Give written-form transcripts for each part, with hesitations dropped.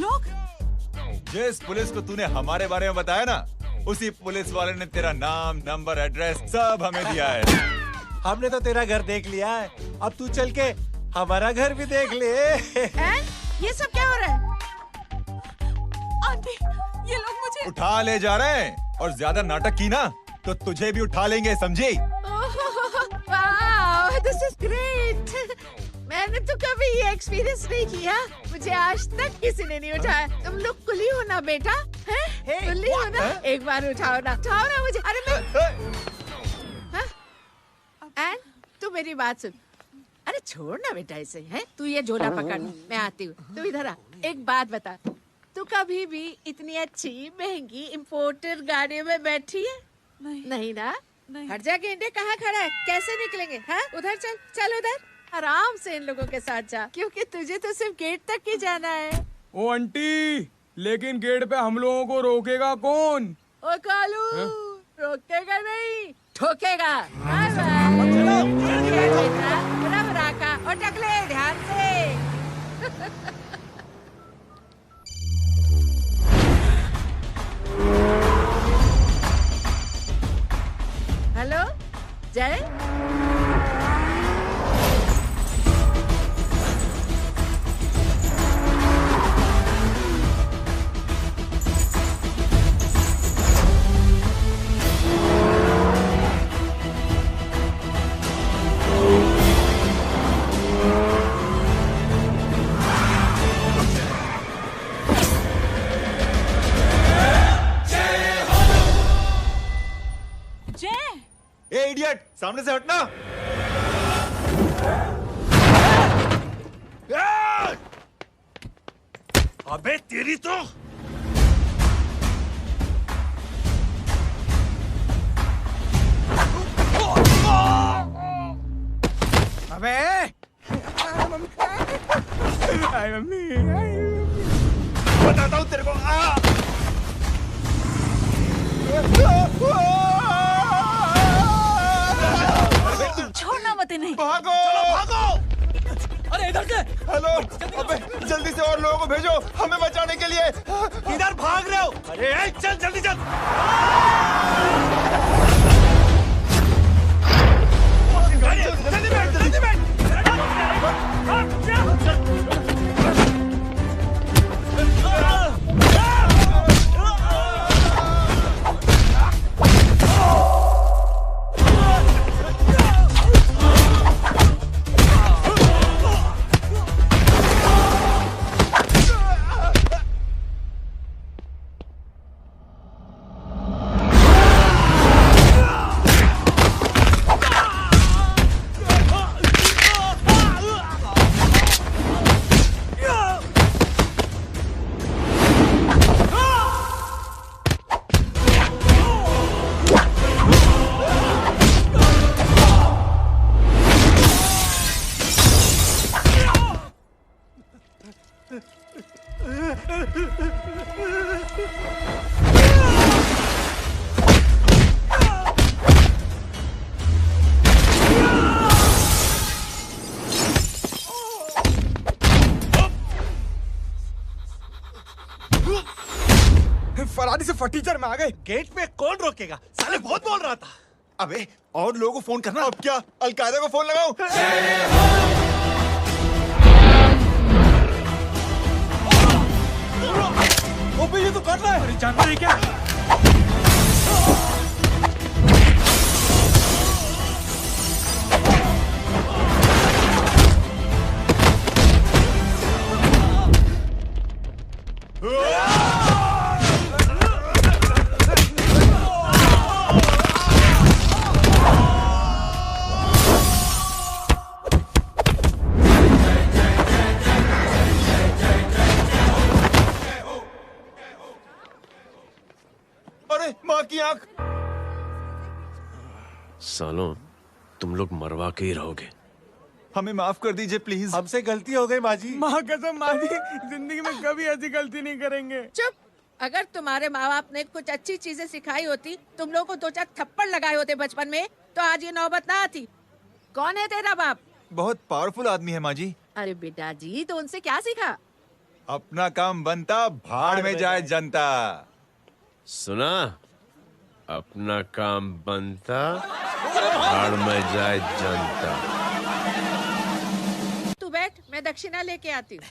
लोग? जिस पुलिस को तूने हमारे बारे में बताया ना, उसी पुलिस वाले ने तेरा नाम, नंबर, एड्रेस सब हमें दिया है। हमने तो तेरा घर देख लिया है, अब तू चल के हमारा घर भी देख ले। ये सब क्या हो रहा है? आंटी, ये लोग मुझे उठा ले जा रहे हैं और ज्यादा नाटक की ना तो तुझे भी उठा लेंगे, समझी? वाह, दिस इज ग्रेट। मैंने तो कभी ये एक्सपीरियंस नहीं किया। मुझे आज तक किसी ने नहीं उठाया। तुम लोग कुली हो ना बेटा? हैं? कुली हो ना? एक बार उठाओ ना मुझे। अरे मैं एंड तू मेरी बात सुन। अरे छोड़ ना बेटा इसे, हैं? तू ये झोला पकड़, मैं आती हूँ। तू इधर आ। एक बात बता, तू कभी भी इतनी अच्छी महंगी इम्पोर्टेड गाड़ी में बैठी है? नहीं ना? हट जा गेंडे, कहाँ खड़ा है? कैसे निकलेंगे? हाँ, उधर चल, चल उधर। आराम से इन लोगों के साथ जा, क्योंकि तुझे तो सिर्फ गेट तक ही जाना है। ओ आंटी, लेकिन गेट पे हम लोगों को रोकेगा कौन? ओ कालू, रोकेगा नहीं, ठोकेगा। का और टकले ध्यान से। हेलो जय। ए इडियट, सामने से हटना। अबे तेरी तो अबे मम्मी बताता हूँ तेरे को। छोड़ना मत इन्हें। भागो, भागो। अरे इधर से। हेलो, अबे जल्दी से और लोगों को भेजो हमें बचाने के लिए। इधर भाग रहे हो? अरे चल जल्दी चल। जल्दी बैठ। फरारी से फटीचर में आ गए। गेट पे कौन रोकेगा? साले बहुत बोल रहा था। अबे और लोगों को फोन करना। अब क्या अलकायदा को फोन लगाऊं? ओबे ये तो कर रहा है। अरे जानवर है क्या? माँ की आंख। सालों, तुम लोग मरवा के ही रहोगे। हमें माफ कर दीजिए प्लीज। हमसे गलती हो गई माँ जी। माँ कसम माँ जी, जिंदगी में कभी ऐसी गलती नहीं करेंगे। चुप। अगर तुम्हारे माँ बाप ने कुछ अच्छी चीजें सिखाई होती, तुम लोगों को 2-4 थप्पड़ लगाए होते बचपन में, तो आज ये नौबत ना आती। कौन है तेरा बाप? बहुत पावरफुल आदमी है माँ जी। अरे बेटा जी, तो उनसे क्या सीखा? अपना काम बनता, भाड़ में जाए जनता। सुना? अपना काम बनता, भाड़ में जाए जनता। तू बैठ, मैं दक्षिणा लेके आती हूँ।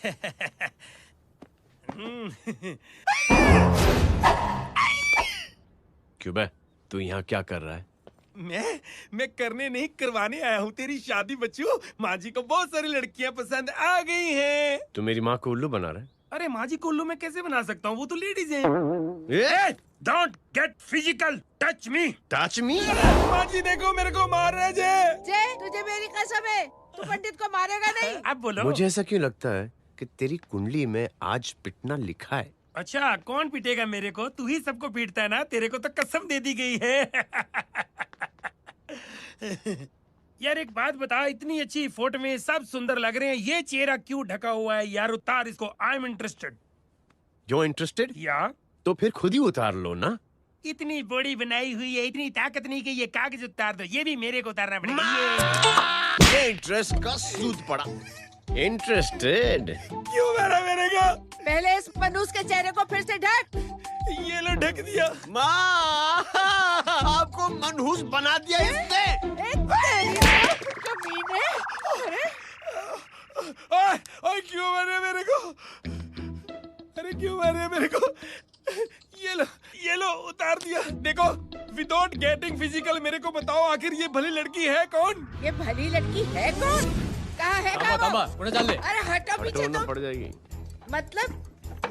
क्यों बे? तू यहाँ क्या कर रहा है? मैं करने नहीं करवाने आया हूँ तेरी शादी बच्चू। माँ जी को बहुत सारी लड़कियाँ पसंद आ गई हैं। तू मेरी माँ को उल्लू बना रहा है? अरे माँ जी को उल्लू मैं कैसे बना सकता हूँ, वो तो लेडीज हैं। Don't get physical, touch me. Touch me? माँ जी देखो मेरे को मार रहे जय। जय, तुझे मेरी कसम है, तू पंडित को मारेगा नहीं। अब बोलो। मुझे ऐसा क्यों लगता है कि तेरी कुंडली में आज पिटना लिखा है? अच्छा, कौन पीटेगा मेरे को? तू ही सबको पीटता है ना, तेरे को तो कसम दे दी गई है। यार एक बात बता, इतनी अच्छी फोटो में सब सुंदर लग रहे हैं, ये चेहरा क्यों ढका हुआ है? यार उतार इसको, I am interested. You're interested? या तो फिर खुद ही उतार लो ना। इतनी बॉडी बनाई हुई है, इतनी ताकत नहीं कि ये कागज उतार दो, ये भी मेरे को उतारना पड़ेगा। ये इंटरेस्ट का सूद पड़ा। इंटरेस्टेड? क्यों मारा मेरे को? पहले इस मनूस के चेहरे को फिर से ढक। ये लो ढक दिया। माँ, आपको मनहूस बना दिया इसने। कमीने। अरे ओए क्यों मारे मेरे को? अरे क्यों मारे मेरे को? ये लो उतार दिया। देखो, विदाउट गेटिंग फिजिकल मेरे को बताओ, आखिर ये भली लड़की है कौन? ये भली लड़की है कौन? कहाँ है वो? अरे हटो पीछे हटो, तो। पड़ जाएगी। मतलब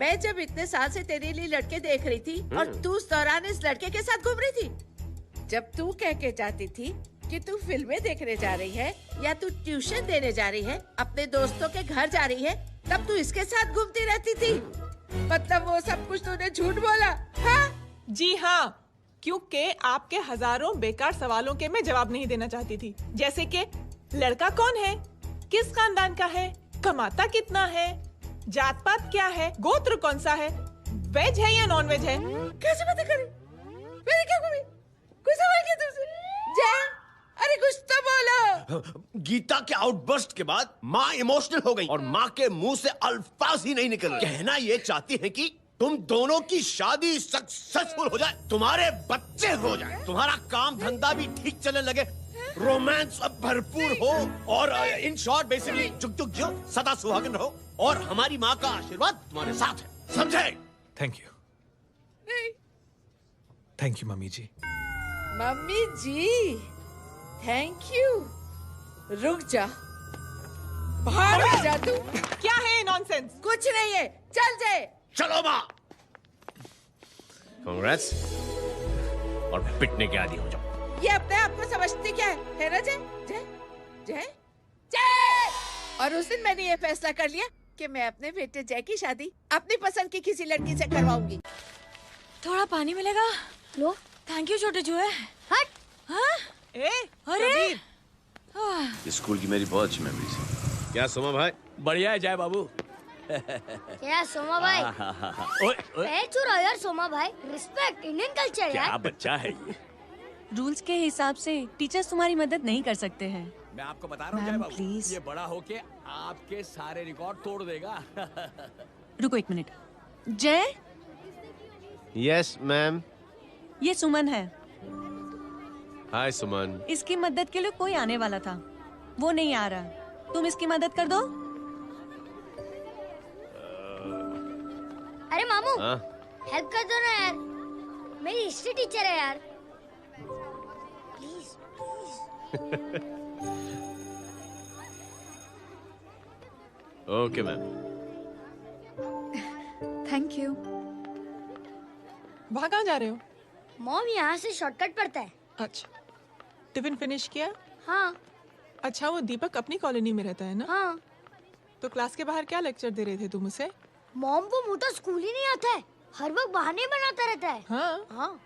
मैं जब इतने साल से तेरे लिए लड़के देख रही थी और तू उस दौरान इस लड़के के साथ घूम रही थी। जब तू कह के जाती थी कि तू फिल्में देखने जा रही है या तू ट्यूशन देने जा रही है, अपने दोस्तों के घर जा रही है, तब तू इसके साथ घूमती रहती थी। मतलब वो सब कुछ तूने झूठ बोला? हाँ? जी हाँ, क्योंकि आपके हजारों बेकार सवालों के मैं जवाब नहीं देना चाहती थी। जैसे कि लड़का कौन है, किस खानदान का है, कमाता कितना है, जात पात क्या है, गोत्र कौन सा है, वेज है या नॉन वेज है। कैसे पता करी? मैंने क्या करी? कोई सवाल किया तुमसे? जय, अरे कुछ तो बोलो। गीता के आउटबर्स्ट के बाद माँ इमोशनल हो गई और माँ के मुंह से अल्फाज ही नहीं निकल रहे। कहना ये चाहती है कि तुम दोनों की शादी सक्सेसफुल हो जाए, तुम्हारे बच्चे हो जाए, तुम्हारा काम धंधा भी ठीक चलने लगे, रोमांस अब भरपूर हो और इन शॉर्ट बेसिकली जुग जुग जो सदा सुहागन रहो और हमारी माँ का आशीर्वाद तुम्हारे साथ है, समझे? Thank you. Thank you mummy ji. Mummy ji, thank you. रुक जा, बाहर आ जा तू। क्या है नॉनसेंस? कुछ नहीं है, चल जाए। चलो माँ। कांग्रेस। और पिटने के आदी हो जाओ। ये अपने आप को समझती क्या है ना जय? जय जय जय। और उस दिन मैंने ये फैसला कर लिया कि मैं अपने बेटे जय की शादी अपनी पसंद की किसी लड़की से करवाऊंगी। थोड़ा पानी मिलेगा? लो। थैंक यू छोटे जुए। हट। हाँ? अरे स्कूल की मेरी बहुत अच्छी मेमोरीज है। क्या सोमा भाई? बढ़िया है जय बाबू। क्या सोमा भाई? पैर छू यार सोमा भाई, रिस्पेक्ट इंडियन कल्चर यार। क्या बच्चा है ये? रूल्स के हिसाब से टीचर्स तुम्हारी मदद नहीं कर सकते हैं। मैं आपको बता रहा हूँ जय मैम, बाबू, प्लीज। ये बड़ा होके आपके सारे रिकॉर्ड तोड़ देगा। रुको एक मिनट। जय, यस मैम। ये सुमन है। हाय सुमन। इसकी मदद के लिए कोई आने वाला था, वो नहीं आ रहा। तुम इसकी मदद कर दो। अरे मामू, हाँ? हेल्प कर दो ना यार, मेरी हिस्ट्री टीचर है यार, please. Okay ma'am. Thank you. वहाँ कहाँ जा रहे हो? मॉम यहाँ से शॉर्टकट पड़ता है। अच्छा, टिफिन फिनिश किया? हाँ। अच्छा, वो दीपक अपनी कॉलोनी में रहता है ना? हाँ। तो क्लास के बाहर क्या लेक्चर दे रहे थे तुम उसे? मॉम को मुंह तो स्कूल ही नहीं आता है, हर वक्त बहाने बनाता रहता है। हाँ। हाँ।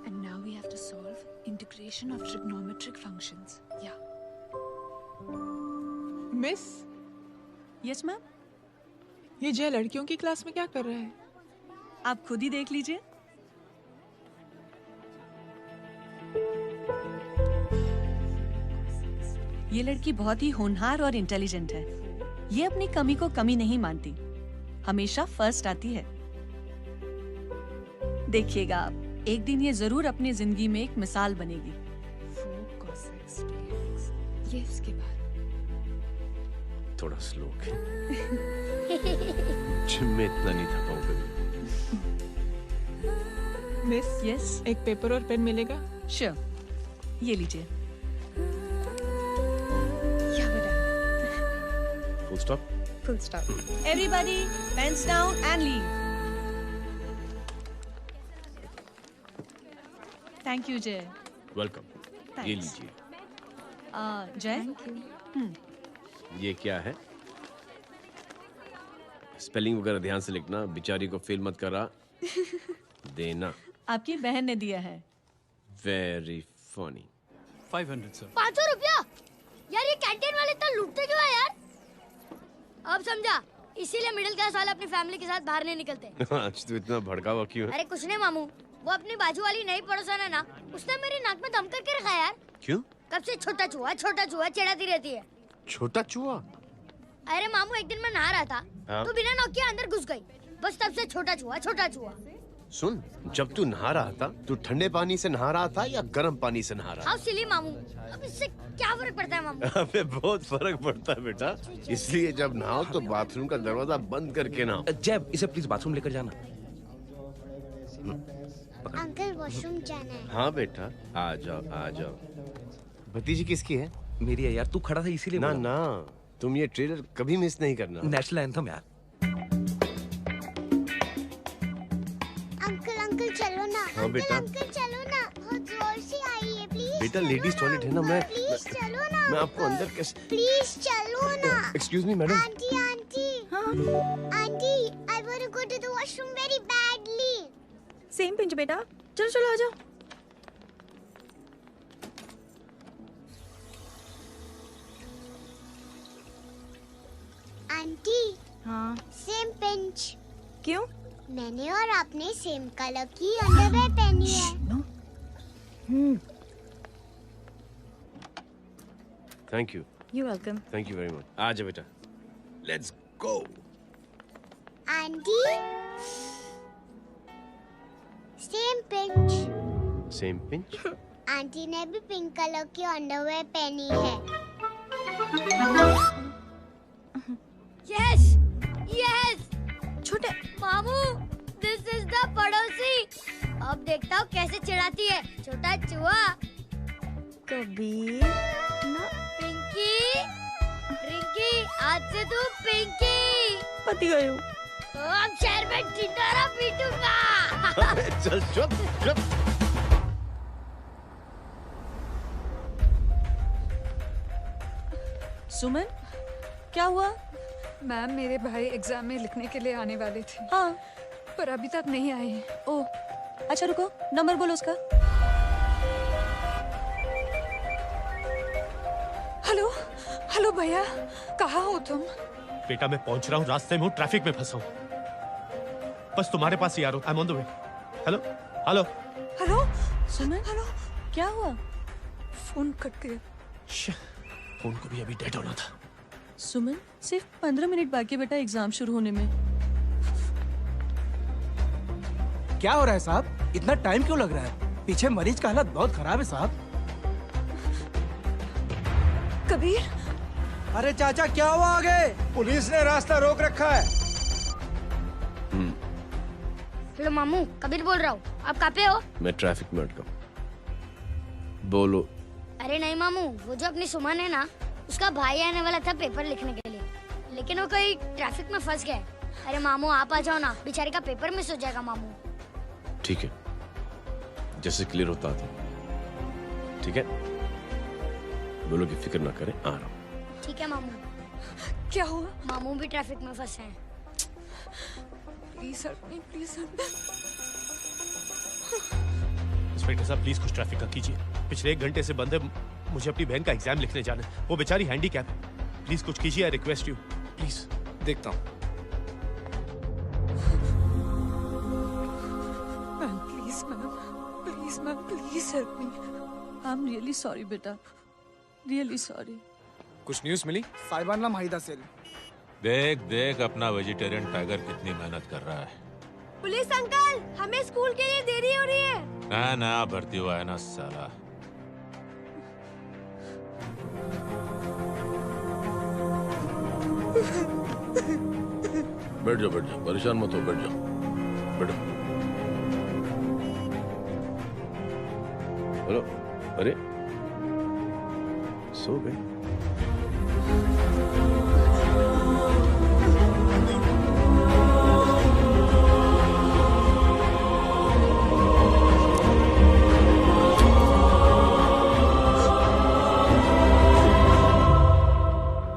And now we have to solve integration of trigonometric functions. Yeah. Miss, Yes ma'am. ये जय लड़कियों की क्लास में क्या कर रहा है? आप खुद ही देख लीजिए। ये ये लड़की बहुत ही होनहार और इंटेलिजेंट है। ये अपनी कमी को कमी नहीं मानती, हमेशा फर्स्ट आती है। देखिएगा आप, एक दिन ये जरूर अपनी जिंदगी में एक मिसाल बनेगी। ये उसके बाद थोड़ा स्लो जिम में इतना नहीं था पाऊँ कभी। मिस, यस, एक पेपर और पेन मिलेगा? श्योर, ये लीजिए। Full stop. Full stop. Everybody pens down and leave. Thank you Jay. Welcome. ये लीजिए। जय, ये क्या है? स्पेलिंग वगैरह ध्यान से लिखना, बिचारी को फेल मत करा देना। आपकी बहन ने दिया है। Very funny. 500 सर। 500 रुपया? यार ये कैंटीन वाले इतना लूटते क्यों है यार? अब समझा, इसीलिए मिडिल क्लास वाले अपनी फैमिली के साथ बाहर नहीं निकलते। आज तो इतना भड़का हुआ क्यों है? अरे कुछ नहीं मामू, वो अपनी बाजू वाली नई पड़ोसन है ना, उसने मेरी नाक में दम करके रखा यार। क्यों? कब से छोटा चूहा चिढ़ाती रहती है। छोटा चूहा? अरे मामू, एक दिन मैं नहा रहा था, हाँ? तो बिना नॉक के अंदर घुस गई, बस तब से छोटा चूहा। सुन, जब तू नहा रहा था, तू ठंडे पानी से नहा रहा था या गर्म पानी से नहा रहा हाउ सिली मामू, अब इससे क्या फर्क पड़ता है मामू? था? अबे बहुत फर्क पड़ता है बेटा, इसलिए जब नहाओ तो बाथरूम का दरवाजा बंद करके नहाओ। जय, इसे प्लीज बाथरूम लेकर जाना। अंकल वॉशरूम जाना है। हाँ बेटा, आ जाओ। भतीजी किसकी है? मेरी है यार, तू खड़ा था इसीलिए ना बोला। ना, तुम ये ट्रेलर कभी मिस नहीं करना। नेशनल एंथम यार। अंकल चलो ना। हाँ बेटा। अंकल चलो ना, बहुत जोर से आई है, प्लीज। बेटा लेडीज टॉयलेट है ना, मैं चलो ना। मैं आपको अंदर कैसे? प्लीज चलो ना। Excuse me madam. Aunty, I want to go to the washroom very badly. Same pinch बेटा, चलो आ जाओ। आंटी, हाँ, सेम पिंच। क्यों? मैंने और आपने सेम कलर की अंडरवेयर पहनी है। Thank you. You welcome. Thank you very much. आ जाओ बेटा, let's go. Aunty, same pinch. Same pinch? Aunty ने भी पिंक कलर की अंडरवेयर पहनी है। Yes yes. छोटे मामू, दिस इज द पड़ोसी। अब देखता हूँ कैसे चिढ़ाती है, छोटा चूहा। कबीर ना। पिंकी, रिंकी, आज से तू पिंकी। पति गए हो। तो अब शहर में ढिंढोरा पीटूंगा। चल चुप। सुमन, क्या हुआ? मैम, मेरे भाई एग्जाम में लिखने के लिए आने वाले थे। हाँ, पर अभी तक नहीं आए हैं। ओह, अच्छा रुको, नंबर बोलो उसका। हेलो भैया, कहाँ हो तुम? बेटा मैं पहुंच रहा हूँ, रास्ते में हूँ, ट्रैफिक में फंसा हूँ, बस तुम्हारे पास ही आ रहा हूँ। I am on the way. Hello. Suman, क्या हुआ? फोन कट गया। फोन को भी अभी डेड होना था। सुमन, सिर्फ 15 मिनट बाकी बेटा एग्जाम शुरू होने में। क्या हो रहा है साहब? इतना टाइम क्यों लग रहा है? पीछे मरीज का हालत बहुत खराब है साहब। कबीर। अरे चाचा, क्या हुआ आगे? पुलिस ने रास्ता रोक रखा है। हेलो मामू, कबीर बोल रहा हूँ। आप कहाँ पे हो? मैं ट्रैफिक में अटका। बोलो। अरे नहीं मामू, वो जो अपनी सुमन है ना, उसका भाई आने वाला था पेपर लिखने के लिए, लेकिन वो कहीं ट्रैफिक में फंस गया। अरे मामू आप आ जाओ ना, बेचारे का पेपर मिस हो जाएगा मामू। ठीक है, जैसे क्लियर होता था। ठीक है, बोलो कि फिक्र ना करें, आ रहा हूँ। ठीक है मामू। क्या हुआ? मामू भी ट्रैफिक में फंसे हैं। Please help me, please help. Inspector साहब प्लीज कुछ ट्रैफिक का कीजिए, पिछले 1 घंटे से बंद है, मुझे अपनी बहन का एग्जाम लिखने जाना है, वो बेचारी हैंडीकैप है, प्लीज कुछ कीजिए, आई रिक्वेस्ट यू प्लीज। देखता हूँ। Ma'am please help me. I am really sorry बेटा, रियली सॉरी। कुछ न्यूज़ मिली? साहिबाना माहिदा सेल। देख देख अपना वेजिटेरियन टाइगर कितनी मेहनत कर रहा है। पुलिस अंकल, हमें स्कूल के लिए देरी हो रही है। नया भर्ती हुआ है ना साला। बैठ जाओ, परेशान मत हो, बैठ जाओ, बैठो। हेलो, अरे सो गए?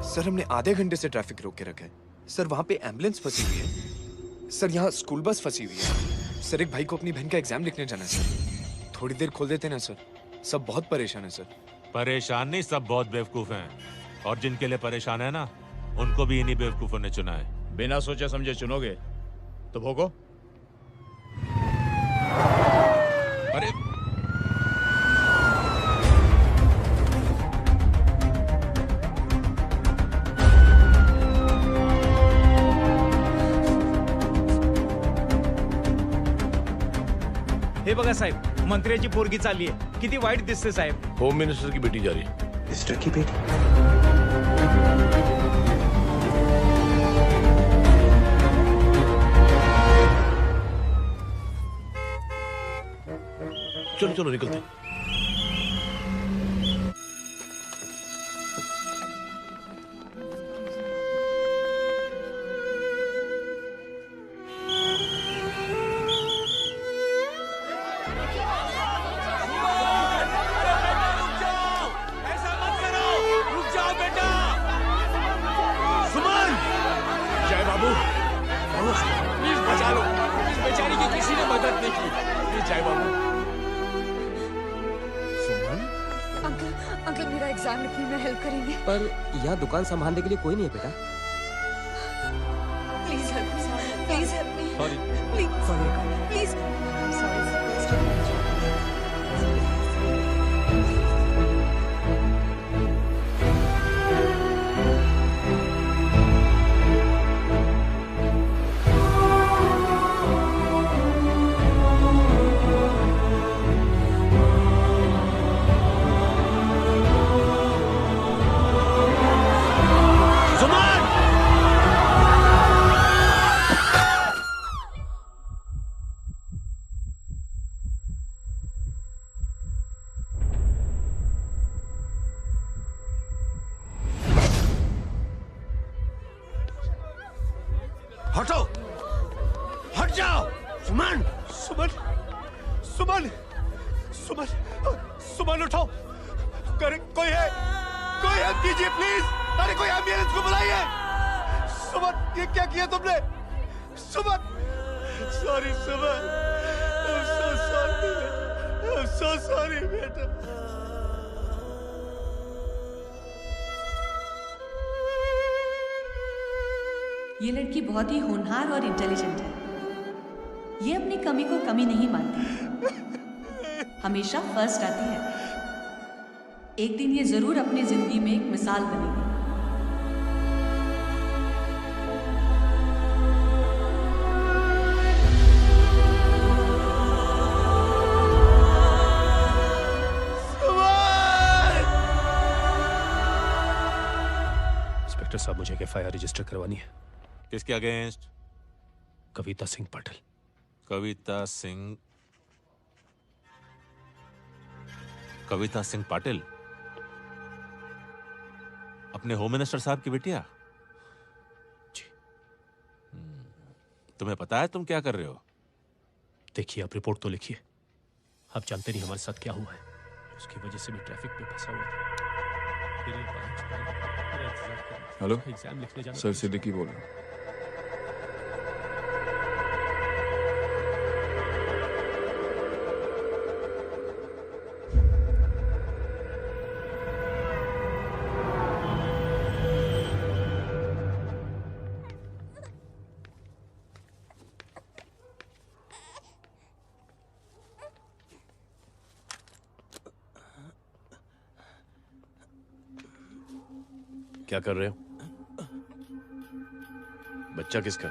सर हमने आधे घंटे से ट्रैफिक रोक के रखा है। सर वहाँ पे एम्बुलेंस फंसी हुई है। सर यहाँ स्कूल बस फंसी हुई है। सर एक भाई को अपनी बहन का एग्जाम लिखने जाना है सर। थोड़ी देर खोल देते ना सर। सब बहुत परेशान है सर। परेशान नहीं, सब बहुत बेवकूफ हैं। और जिनके लिए परेशान है ना, उनको भी इन्हीं बेवकूफों ने चुना है। बिना सोचे समझे चुनोगे तो भोगो। अरे हे बघा साहेब, मंत्र्याची पोरगी चालली आहे. किती वाईट दिसते साहेब. होम मिनिस्टर की बेटी जा रही है। मिनिस्टर की बेटी? चलो चलो निकलते। अंकल मेरा एग्जाम लिखने में हेल्प करेंगे? पर यहाँ दुकान संभालने के लिए कोई नहीं है बेटा। Please help me, please help me, sorry, please please. हटो, हट जाओ। सुमन, सुमन, सुमन, सुमन, सुमन उठो। कोई है कीजिए प्लीज। अरे कोई एम्बुलेंस को बुलाइए। सुमन, ये क्या किया तुमने? Suman, sorry Suman, I'm so sorry, I'm so sorry बेटा। ये लड़की बहुत ही होनहार और इंटेलिजेंट है। ये अपनी कमी को कमी नहीं मानती, हमेशा फर्स्ट आती है। एक दिन ये जरूर अपनी जिंदगी में एक मिसाल बनेगी। इंस्पेक्टर साहब, मुझे एफआईआर रजिस्टर करवानी है। किसके अगेंस्ट? कविता सिंह पाटिल। कविता सिंह पाटिल अपने होम मिनिस्टर साहब की बेटिया? जी। तुम्हें पता है तुम क्या कर रहे हो? देखिए, आप रिपोर्ट तो लिखिए। आप जानते नहीं हमारे साथ क्या हुआ है। उसकी वजह से मैं ट्रैफिक में फंसा हुआ था। हेलो एग्जाम लिखने जाना। सर सिद्दीकी बोल रहा हूँ। क्या कर रहे हो? बच्चा किसका?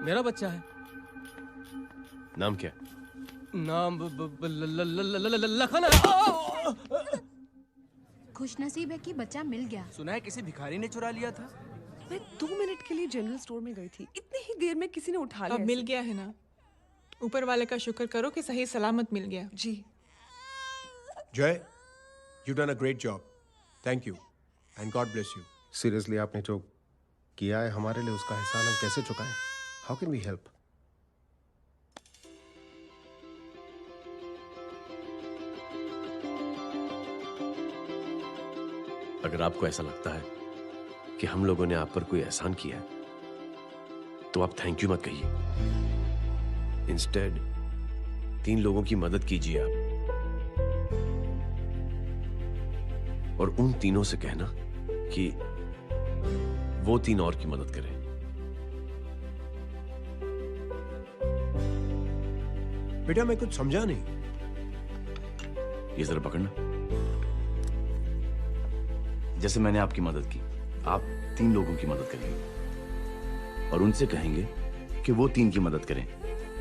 मेरा बच्चा है। नाम क्या? नाम लखन है। खुशनसीब है कि बच्चा मिल गया। सुना है किसी भिखारी ने चुरा लिया था। मैं 2 मिनट के लिए जनरल स्टोर में गई थी, इतनी ही देर में किसी ने उठा लिया। अब मिल गया है ना, ऊपर वाले का शुक्र करो कि सही सलामत मिल गया। जी। जय, you done a great job. Thank you and God bless you. Seriously आपने जो किया है हमारे लिए, उसका एहसान हम कैसे चुकाएं? How can we help? अगर आपको ऐसा लगता है कि हम लोगों ने आप पर कोई एहसान किया है, तो आप थैंक यू मत कहिए। इंस्टेड 3 लोगों की मदद कीजिए आप, और उन तीनों से कहना कि वो 3 और की मदद करें। बेटा मैं कुछ समझा नहीं। ये जरा पकड़ना। जैसे मैंने आपकी मदद की, आप 3 लोगों की मदद करेंगे और उनसे कहेंगे कि वो 3 की मदद करें।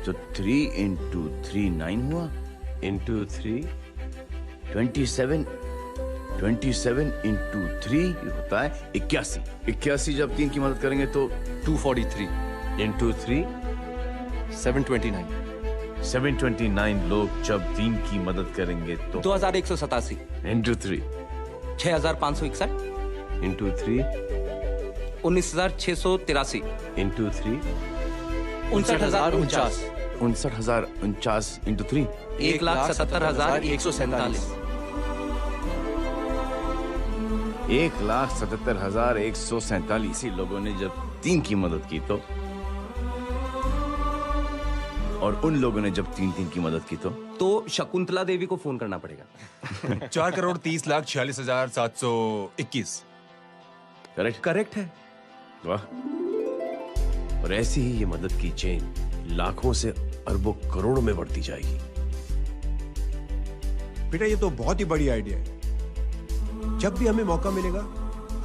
तो 3 into 3 9 हुआ, into 3 27, 27 into 3 होता है 81। 81 जब 3 की मदद करेंगे तो 243 into 3 729 729 लोग जब 3 की मदद करेंगे तो 2187 into 3 6561 into 3 19683 into 3 59049 59049 into 3 1,77,147 1,77,147 लोगों ने जब 3 की मदद की तो, और उन लोगों ने जब 3 की मदद की तो शकुंतला देवी को फोन करना पड़ेगा। 4,30,46,721। करेक्ट है। वाह। और ऐसी ही ये मदद की चेन लाखों से अरबों करोड़ों में बढ़ती जाएगी। बेटा ये तो बहुत ही बड़ी आइडिया है। जब भी हमें मौका मिलेगा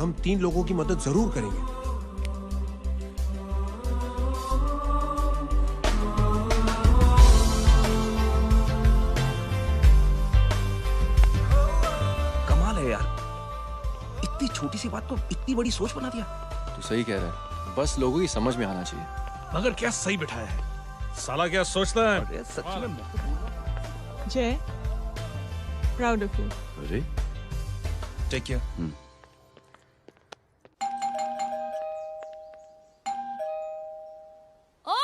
हम 3 लोगों की मदद जरूर करेंगे। कमाल है यार, इतनी छोटी सी बात को इतनी बड़ी सोच बना दिया। तू सही कह रहा है, बस लोगों की समझ में आना चाहिए। मगर क्या सही बिठाया है, साला क्या सोचता है। सच में जय, प्राउड ऑफ यू। अरे टेक केयर। ओ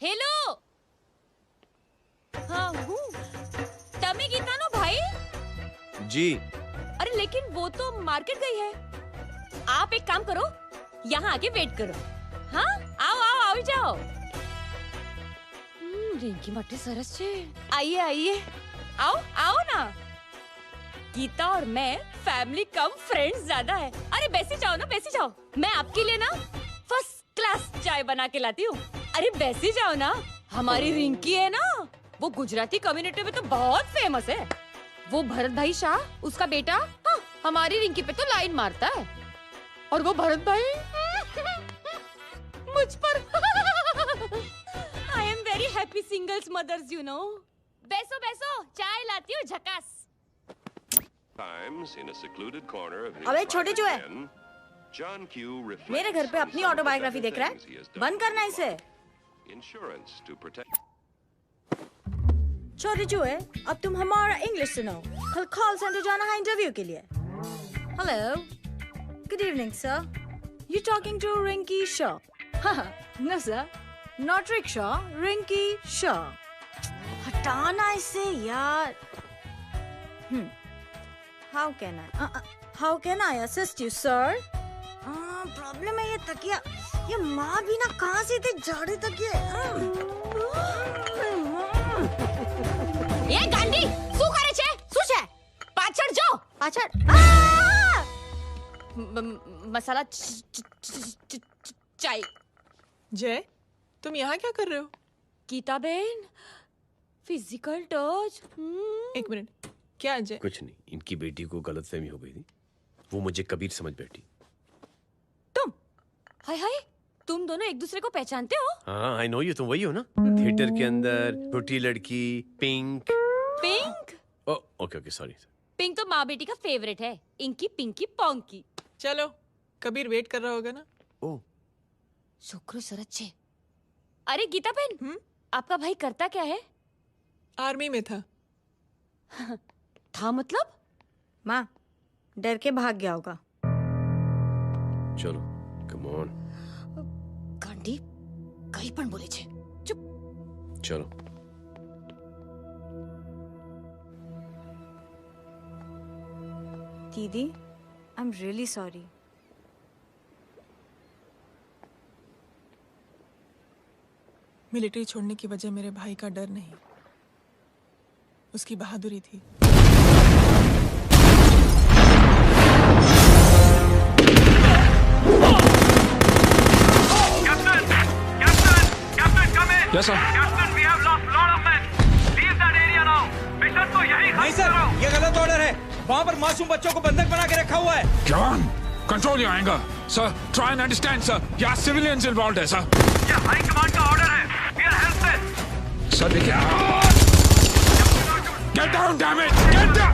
हेलो, हाँ हूँ। तमी गीता नो भाई जी। अरे लेकिन वो तो मार्केट गई है। आप एक काम करो, यहाँ आके वेट करो। हाँ आओ आओ आओ जाओ। रिंकी मट्टी सरस छे। आइए आइए, आओ आओ ना। गीता और मैं फैमिली कम फ्रेंड्स ज्यादा है। अरे बैसी जाओ ना, बैसी जाओ। मैं आपके लिए ना फर्स्ट क्लास चाय बना के लाती हूँ। अरे बैसी जाओ ना। हमारी रिंकी है ना, वो गुजराती कम्युनिटी में तो बहुत फेमस है। वो भरत भाई शाह, उसका बेटा, हाँ, हमारी रिंकी पे तो लाइन मारता है। और वो भरत भाई मुझ पर I am very happy singles mothers you know. बैसो बैसो, चाय लाती हूँ झकास। अबे छोटे जो है, मेरे घर पे अपनी ऑटोबायोग्राफी देख रहा है, बंद करना इसे। छोटे जो है, अब तुम हमारा इंग्लिश सुनो। कल कॉल सेंटर जाना है इंटरव्यू के लिए। Hello, good evening sir, you talking to Rinki Shaw? No sir, not rickshaw, Rinki Shaw. हटाना इसे यार। How can I assist you, sir? Problem है ये तकिया, ये माँ भी ना कहाँ से इतने जाड़े तकिए। ये गांडी, શું કરે છે? શું છે? પાછળ જો, પાછળ। मसाला चाय। जय, तुम यहाँ क्या कर रहे हो? गीता बहन, फिजिकल टच। एक मिनट, क्या जय? कुछ नहीं, इनकी बेटी को गलतफहमी हो गई थी, वो मुझे कबीर समझ बैठी। हाय हाय, तुम दोनों एक दूसरे को पहचानते हो? हाँ, आई नो यू, तुम वही हो ना थिएटर के अंदर छोटी लड़की pink. Pink? Okay okay sorry. Pink तो माँ बेटी का फेवरेट है, इंकी पिंकी पोंकी। चलो, कबीर वेट कर रहा होगा ना। ओ शुक्र सरच्चे। अरे गीता बहन, आपका भाई करता क्या है? आर्मी में था। था मतलब? माँ, डर के भाग गया होगा। चलो कम ऑन। गांडी कहीं पण बोले छे। चुप। चलो दीदी, I am really sorry. Military छोड़ने की वजह मेरे भाई का डर नहीं, उसकी बहादुरी थी। Yes, sir. नहीं सर, ये गलत ऑर्डर है। वहाँ पर मासूम बच्चों को बंधक बना के रखा हुआ है। John, control your anger. Sir, try and understand, sir. यहाँ civilians involved है, sir. ये हाई कमांड का ऑर्डर है। We are helpless. Sir, देखिए। Get down, damn it! Get down!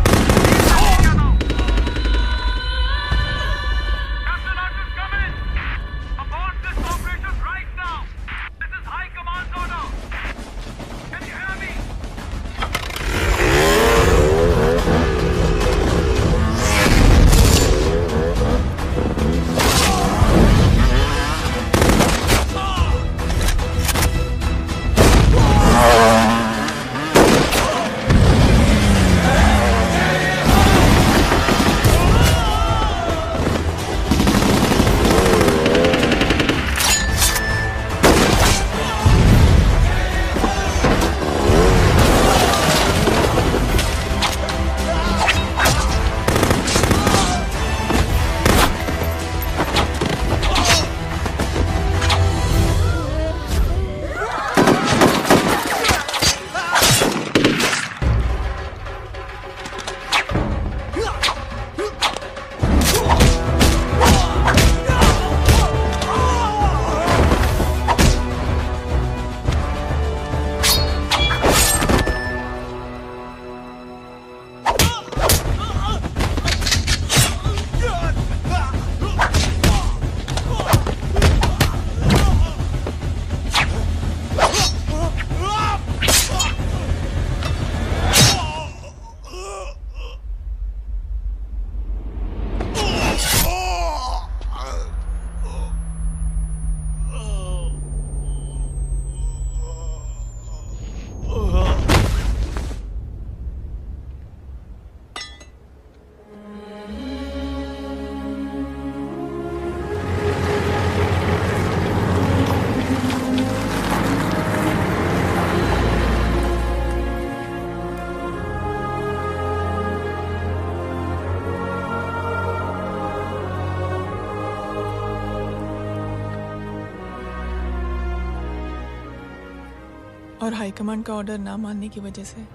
और हाईकमांड का ऑर्डर ना मानने की वजह से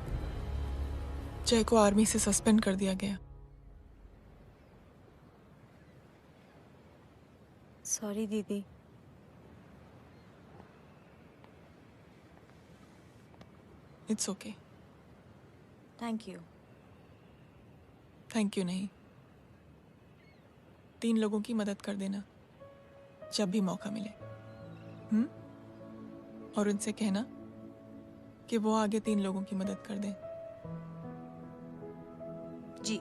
जय को आर्मी से सस्पेंड कर दिया गया। सॉरी दीदी। It's okay. Thank you. Thank you नहीं, 3 लोगों की मदद कर देना जब भी मौका मिले। और उनसे कहना कि वो आगे 3 लोगों की मदद कर दें। जी।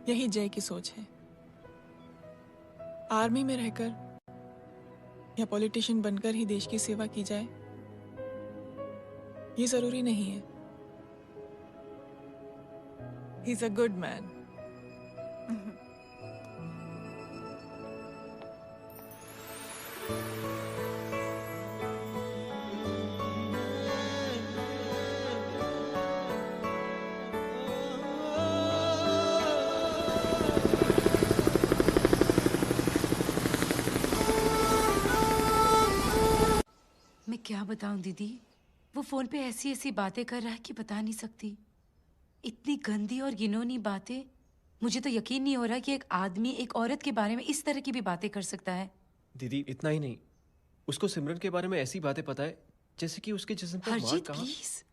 यही जय की सोच है। आर्मी में रहकर या पॉलिटिशियन बनकर ही देश की सेवा की जाए, ये जरूरी नहीं है। He is a good man. मैं क्या बताऊं दीदी, वो फोन पे ऐसी ऐसी बातें कर रहा है कि बता नहीं सकती। इतनी गंदी और घिनौनी बातें मुझे तो यकीन नहीं हो रहा कि एक आदमी एक औरत के बारे में इस तरह की भी बातें कर सकता है। दीदी इतना ही नहीं, उसको सिमरन के बारे में ऐसी बातें पता है जैसे कि उसके जिस्म पर मार हरजीत कहाँ। प्लीज।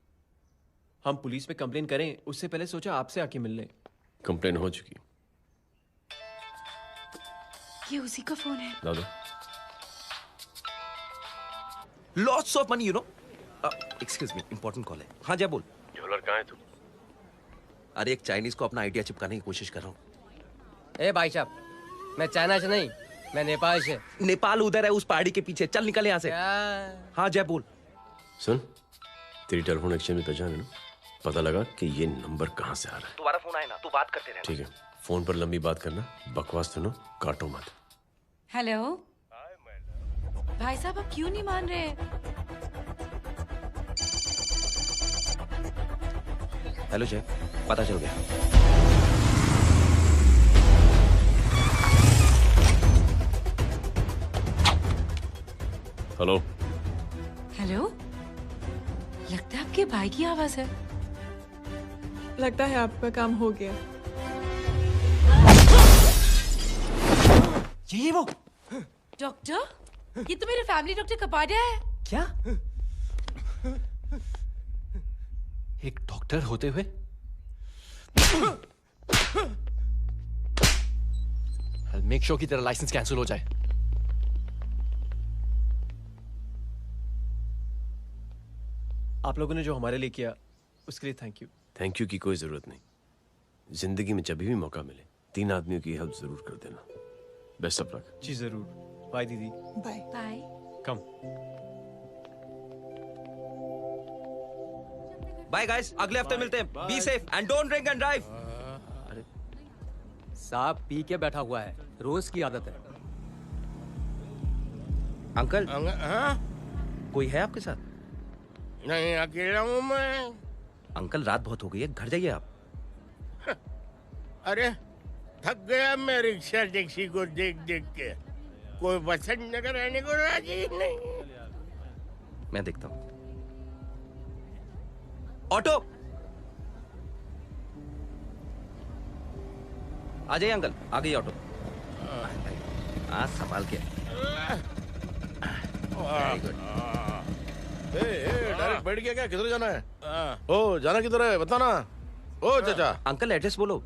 हम पुलिस में कंप्लेन करें उससे पहले सोचा आपसे आके मिल लें। कंप्लेन हो चुकी। ये उसी का फोन है। दादा lots of money, you know. Excuse me, important call है। हाँ जय बोल। ज्वेलर कहाँ है तू? अरे एक चाइनीज को अपना आइडिया चिपकाने की कोशिश कर रहा हूँ। ए भाई साहब, मैं चाइना से नहीं, मैं नेपाल से। नेपाल उधर है उस पहाड़ी के पीछे, चल निकल यहाँ से। हाँ जय बोल। सुन, तेरी टेलीफोन एक्सचेंज में पहचान है ना? पता लगा कि ये नंबर कहाँ से आ रहा है। तुम्हारा फोन आए ना, तू बात करते रहे। ठीक है, फोन पर लंबी बात करना, बकवास सुनो, काटो मत। हेलो भाई साहब, आप क्यों नहीं मान रहे? हेलो जय, पता चल गया। हेलो हेलो, लगता है आपके भाई की आवाज है। लगता है आपका काम हो गया। ये वो डॉक्टर, ये तो मेरे फैमिली डॉक्टर कपाडिया है। क्या? एक डॉक्टर होते हुए? I'll make sure कि तेरा लाइसेंस कैंसिल हो जाए। आप लोगों ने जो हमारे लिए किया उसके लिए थैंक यू। थैंक यू की कोई जरूरत नहीं। जिंदगी में जब भी मौका मिले 3 आदमियों की हेल्प जरूर कर देना। Best of luck. जी जरूर। बाय दीदी। Bye bye. Come. Bye guys, अगले हफ्ते मिलते हैं। Be safe and don't drink and drive. अरे साहब पी के बैठा हुआ है, रोज की आदत है। अंकल हाँ? कोई है आपके साथ? नहीं, अकेला हूँ मैं। अंकल रात बहुत हो गई है, घर जाइए आप। अरे थक गया मैं रिक्शा टैक्सी को देख देख के। कोई वसंत नगर रहने को राजी नहीं। मैं देखता हूँ। ऑटो आ जाइए अंकल, आ गई ऑटो। हाँ संभाल के। Very good. डायरेक्ट बैठ गया क्या? किधर जाना है? ओ जाना किधर है बताना। ओ चाचा। अंकल एड्रेस बोलो।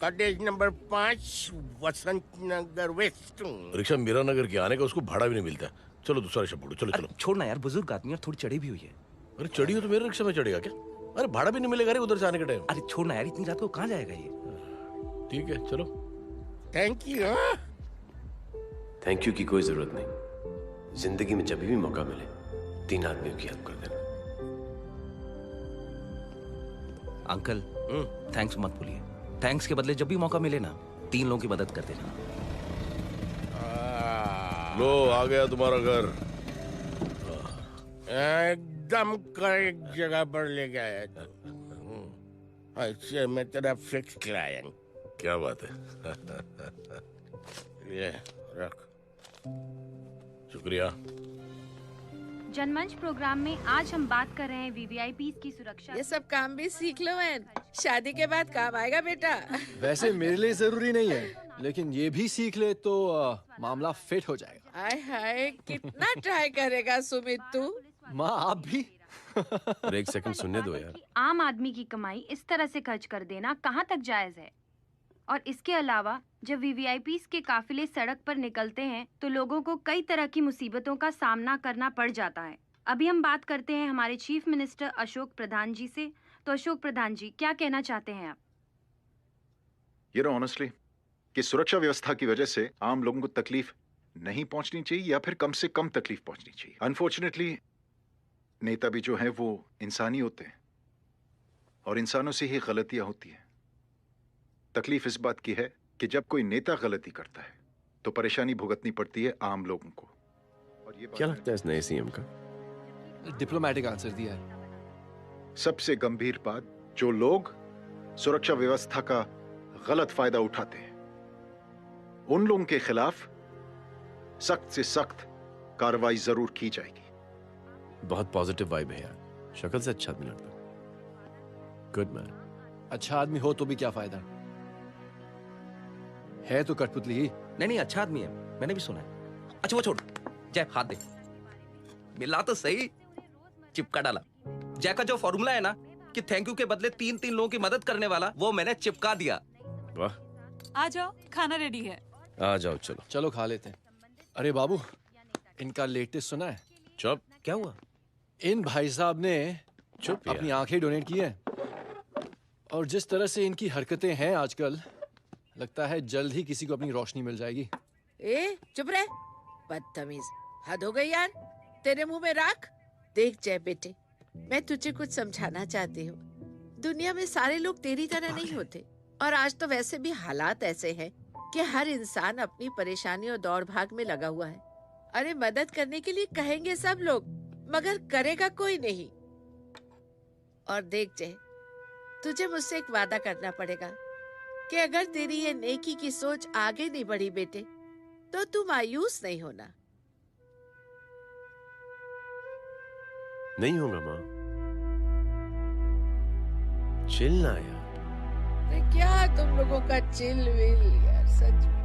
कॉटेज नंबर 5 वसंत नगर वेस्ट। रिक्शा मीरा नगर के आने का उसको भाड़ा भी नहीं मिलता। चलो दूसरा रिक्शा पकड़ो। चलो चलो। छोड़ना यार, बुजुर्ग आदमी और थोड़ी चढ़ी भी हुई है। अरे चढ़ी हो तो मेरे रिक्शा में चढ़ेगा क्या? अरे भाड़ा भी नहीं मिलेगा रे उधर से आने के टाइम। अरे छोड़ना यार, इतनी रात को कहाँ जाएगा ये? ठीक है चलो। Thank you. थैंक यू की कोई जरूरत नहीं। जिंदगी में जब भी मौका मिले 3 आदमियों की हेल्प कर देना। अंकल थैंक्स मत भूलिए। थैंक्स के बदले जब भी मौका मिले ना 3 लोगों की मदद कर देना। लो आ गया तुम्हारा घर। एकदम करेक्ट जगह पर ले गया तू। अच्छा मैं तेरा फिक्स क्लाइंट। क्या बात है। ये रख। शुक्रिया। जनमंच प्रोग्राम में आज हम बात कर रहे हैं वीवीआईपी की सुरक्षा। ये सब काम भी सीख लो मैन, शादी के बाद काम आएगा बेटा। वैसे मेरे लिए जरूरी नहीं है, लेकिन ये भी सीख ले तो मामला फिट हो जाएगा। हाय हाय, कितना ट्राई करेगा सुमित तू? माँ आप भी। अरे 1 सेकंड सुनने दो यार। आम आदमी की कमाई इस तरह से खर्च कर देना कहाँ तक जायज है? और इसके अलावा जब वीवीआईपीज़ के काफिले सड़क पर निकलते हैं तो लोगों को कई तरह की मुसीबतों का सामना करना पड़ जाता है। अभी हम बात करते हैं हमारे चीफ मिनिस्टर अशोक प्रधान जी से। तो अशोक प्रधान जी, क्या कहना चाहते हैं आप? ये नो ऑनेस्टली कि सुरक्षा व्यवस्था की वजह से आम लोगों को तकलीफ नहीं पहुंचनी चाहिए या फिर कम से कम तकलीफ पहुंचनी चाहिए। अनफॉर्चुनेटली नेता भी जो हैं वो इंसानी होते हैं और इंसानों से ही गलतियां होती हैं। तकलीफ इस बात की है कि जब कोई नेता गलती करता है तो परेशानी भुगतनी पड़ती है आम लोगों को। और ये क्या लगता है इस नए सीएम का? डिप्लोमेटिक आंसर दिया है। सबसे गंभीर बात, जो लोग सुरक्षा व्यवस्था का गलत फायदा उठाते हैं उन लोगों के खिलाफ सख्त से सख्त कार्रवाई जरूर की जाएगी। बहुत पॉजिटिव वाइब है यार। शक्ल से अच्छा आदमी लगता है। Good man. अच्छा आदमी हो तो भी क्या फायदा, है तो कठपुतली। नहीं अच्छा आदमी है, मैंने भी सुना है। अच्छा वो छोड़, जय हाथ दे। मिला तो सही, चिपका डाला। जय का जो फॉर्मूला है ना कि थैंक यू के बदले 3 लोगों की मदद करने वाला, वो मैंने चिपका दिया। वाह, आ जाओ, खाना रेडी है। आ जाओ, चलो चलो खा लेते हैं। अरे बाबू, इनका लेटेस्ट सुना है? चुप। क्या हुआ? इन भाई साहब ने चुप अपनी आंखें डोनेट की हैं, और जिस तरह से इनकी हरकतें हैं आजकल, लगता है जल्द ही किसी को अपनी रोशनी मिल जाएगी। ए चुप रह, बदतमीज, हद हो गई यार। तेरे मुंह में राख। देख जय बेटे, मैं तुझे कुछ समझाना चाहती हूँ। दुनिया में सारे लोग तेरी तरह नहीं होते, और आज तो वैसे भी हालात ऐसे हैं कि हर इंसान अपनी परेशानी और दौड़ भाग में लगा हुआ है। अरे मदद करने के लिए कहेंगे सब लोग, मगर करेगा कोई नहीं। और देख जय, तुझे मुझसे एक वादा करना पड़ेगा कि अगर तेरी ये नेकी की सोच आगे नहीं बढ़ी बेटे, तो तू मायूस नहीं होना। नहीं होगा माँ, चिल ना यार। अरे क्या तुम लोगों का चिल विल यार, सच में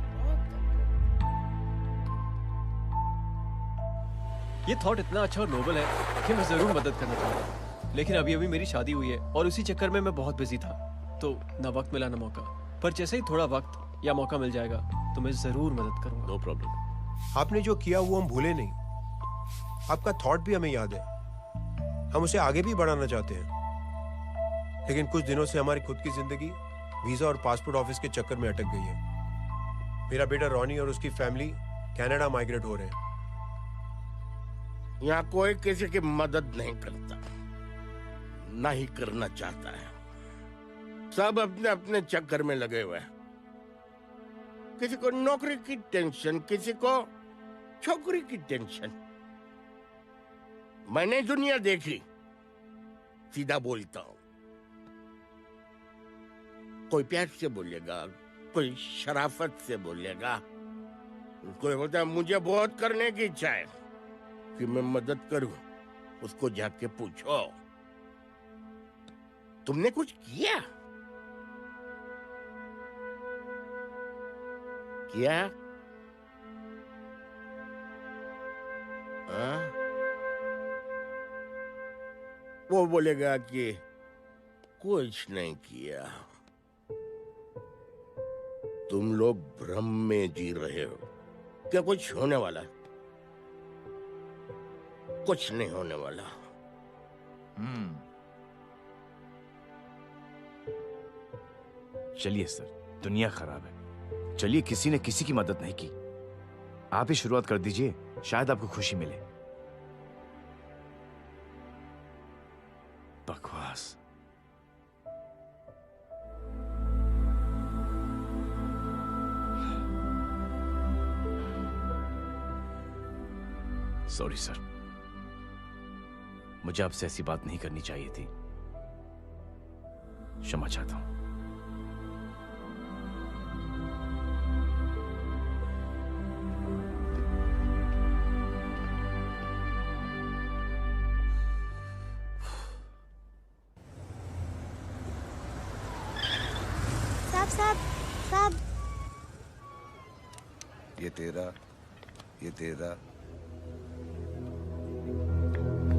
ये थॉट इतना अच्छा और नोबल है कि मैं जरूर मदद करना चाहूंगा, लेकिन अभी मेरी शादी हुई है और उसी चक्कर में मैं बहुत बिजी था, तो ना वक्त मिला ना मौका। पर जैसे ही थोड़ा वक्त या मौका मिल जाएगा तो मैं जरूर मदद करूंगा। No problem. आपने जो किया वो हम भूले नहीं, आपका थॉट भी हमें याद है, हम उसे आगे भी बढ़ाना चाहते हैं। लेकिन कुछ दिनों से हमारी खुद की जिंदगी वीजा और पासपोर्ट ऑफिस के चक्कर में अटक गई है। मेरा बेटा रॉनी और उसकी फैमिली कनाडा माइग्रेट हो रहे हैं। यहाँ कोई किसी की मदद नहीं करता, ना ही करना चाहता है। सब अपने अपने चक्कर में लगे हुए हैं। किसी को नौकरी की टेंशन, किसी को छोकरी की टेंशन। मैंने दुनिया देखी, सीधा बोलता हूं। कोई प्यार से बोलेगा, कोई शराफत से बोलेगा, कोई बोलता है मुझे बहुत करने की इच्छा है कि मैं मदद करूं। उसको जाके पूछो, तुमने कुछ किया? क्या? वो बोलेगा कि कुछ नहीं किया। तुम लोग भ्रम में जी रहे हो। क्या कुछ होने वाला? कुछ नहीं होने वाला। चलिए सर, दुनिया खराब है, चलिए किसी ने किसी की मदद नहीं की, आप ही शुरुआत कर दीजिए, शायद आपको खुशी मिले। बकवास। सॉरी सर, मुझे आपसे ऐसी बात नहीं करनी चाहिए थी, क्षमा चाहता हूं। साहब, ये तेरा।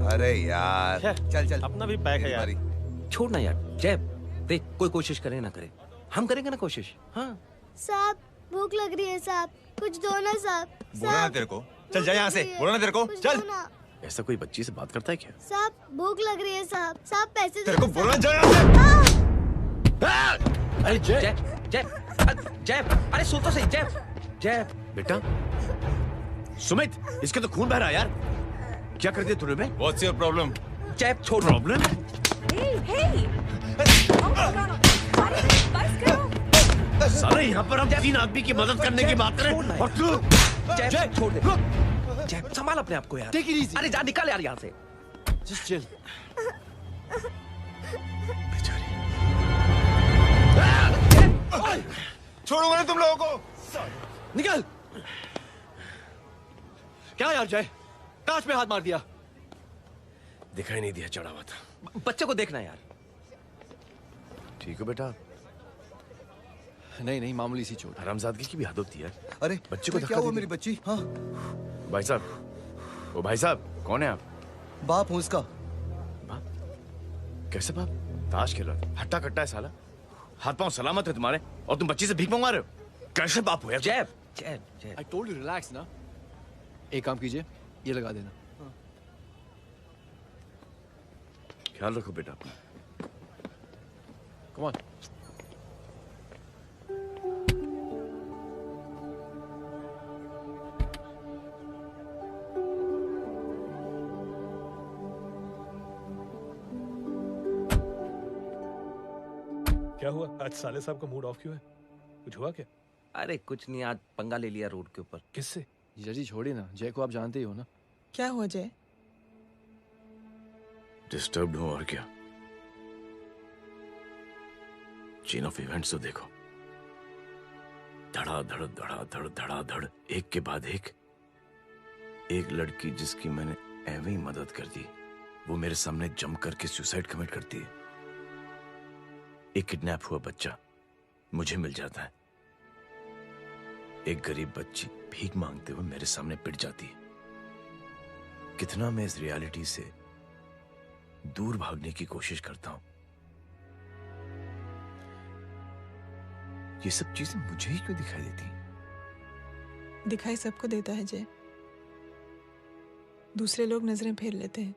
अरे यार चल चल, अपना भी पैक है यार। छोड़ ना यार जय, देख कोई कोशिश करे ना करे, हम करेंगे ना कोशिश। हाँ साहब भूख लग रही है साहब, कुछ दो ना साहब। बोला ना तेरे को, चल जा यहाँ से, बोला ना तेरे को, चल। ऐसा कोई बच्ची से बात करता है क्या? साहब भूख लग रही है साहब, साहब पैसे तेरे को बोला जा। अरे जय जय जय, अरे सुन तो सही जय। जय बेटा, सुमित, इसके तो खून बह रहा है यार, क्या कर दिया तूने? What's your problem? जय छोड़। प्रॉब्लम? सारे यहाँ पर हम 3 आदमी की मदद करने की बात करें और तू जय छोड़ दे। जय संभाल अपने आप को यार। Take it easy. अरे जा निकल यार यहाँ से। Just chill. छोड़ूंगा नहीं तुम लोगों को। निकल। क्या यार जय, कांच में हाथ मार दिया। दिखाई नहीं दिया, चढ़ा हुआ था। बच्चे को देखना यार। ठीक है बेटा, नहीं नहीं, मामूली सी चोट। हरामजादगी की भी हद होती है। अरे बच्चे को क्या हुआ मेरी बच्ची? हाँ भाई साहब, ओ भाई साहब, कौन है आप? बाप हूँ उसका। बाप? कैसे बाप? ताश खेल रहा था, हट्टा कट्टा है साला। हाथ पांव सलामत है तुम्हारे और तुम बच्ची से भीख मंगवा रहे हो? कैसे बाप हो यार? जैब जैब जैब। I told you relax ना। एक काम कीजिए, ये लगा देना। ख्याल रखो बेटा अपना। Come on। क्या हुआ? आज साले साहब का मूड ऑफ क्यों है? कुछ हुआ क्या? अरे कुछ नहीं, आज पंगा ले लिया रोड के ऊपर। किससे? जीजा जी छोड़िए ना, जय को आप जानते ही हो ना। क्या हुआ जय? डिस्टर्ब्ड हूं और क्या। चेन ऑफ इवेंट्स तो देखो, धड़ाधड़ धड़ाधड़ धड़ाधड़, एक के बाद एक लड़की जिसकी मैंने ऐਵੇਂ ही मदद कर दी, वो मेरे सामने जंप करके सुसाइड कमिट करती है। एक किडनैप हुआ बच्चा मुझे मिल जाता है। एक गरीब बच्ची भीख मांगते हुए मेरे सामने पिट जाती है। कितना मैं इस रियलिटी से दूर भागने की कोशिश करता हूं। ये सब चीजें मुझे ही क्यों दिखाई देती? दिखाई सबको देता है जय, दूसरे लोग नजरें फेर लेते हैं।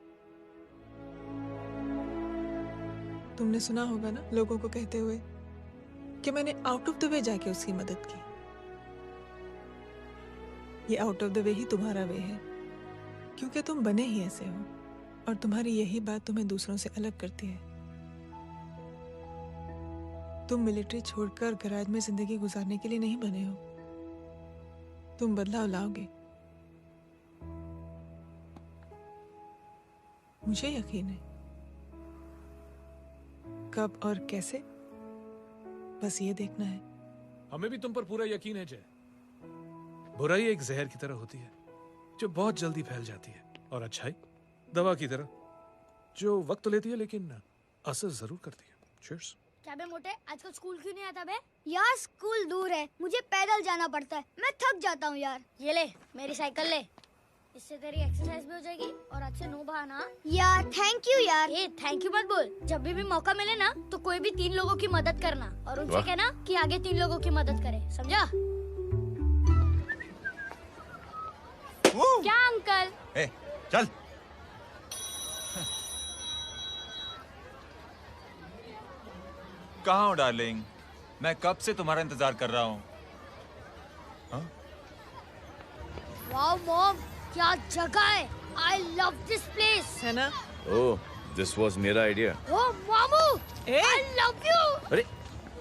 तुमने सुना होगा ना लोगों को कहते हुए कि मैंने आउट ऑफ द वे जाके उसकी मदद की। ये आउट ऑफ द वे ही तुम्हारा वे है, क्योंकि तुम बने ही ऐसे हो और तुम्हारी यही बात तुम्हें दूसरों से अलग करती है। तुम मिलिट्री छोड़कर गैराज में जिंदगी गुजारने के लिए नहीं बने हो। तुम बदलाव लाओगे, मुझे यकीन है। कब और कैसे, बस ये देखना है। हमें भी तुम पर पूरा यकीन है जय। बुराई एक जहर की तरह होती है जो बहुत जल्दी फैल जाती है, और अच्छाई दवा की तरह जो वक्त तो लेती है लेकिन असर जरूर करती है। चीयर्स। क्या बे मोटे, आजकल स्कूल क्यों नहीं आता बे? यार स्कूल दूर है, मुझे पैदल जाना पड़ता है, मैं थक जाता हूँ यार। ये ले मेरी साइकिल ले, इससे तेरी एक्सरसाइज भी हो जाएगी और अच्छे नो बहाना। यार थैंक यू यार। ए थैंक यू मत बोल, जब भी मौका मिले ना तो कोई भी 3 लोगों की मदद करना और उनसे कहना कि आगे 3 लोगों की मदद करे, समझा? क्या अंकल? ए, चल। कहाँ हो डार्लिंग? मैं कब से तुम्हारा इंतजार कर रहा हूँ। वाओ मॉम, क्या जगह है। I love this place. है ना? ओह, दिस वाज मेरा आइडिया। Oh मामू, I love you. अरे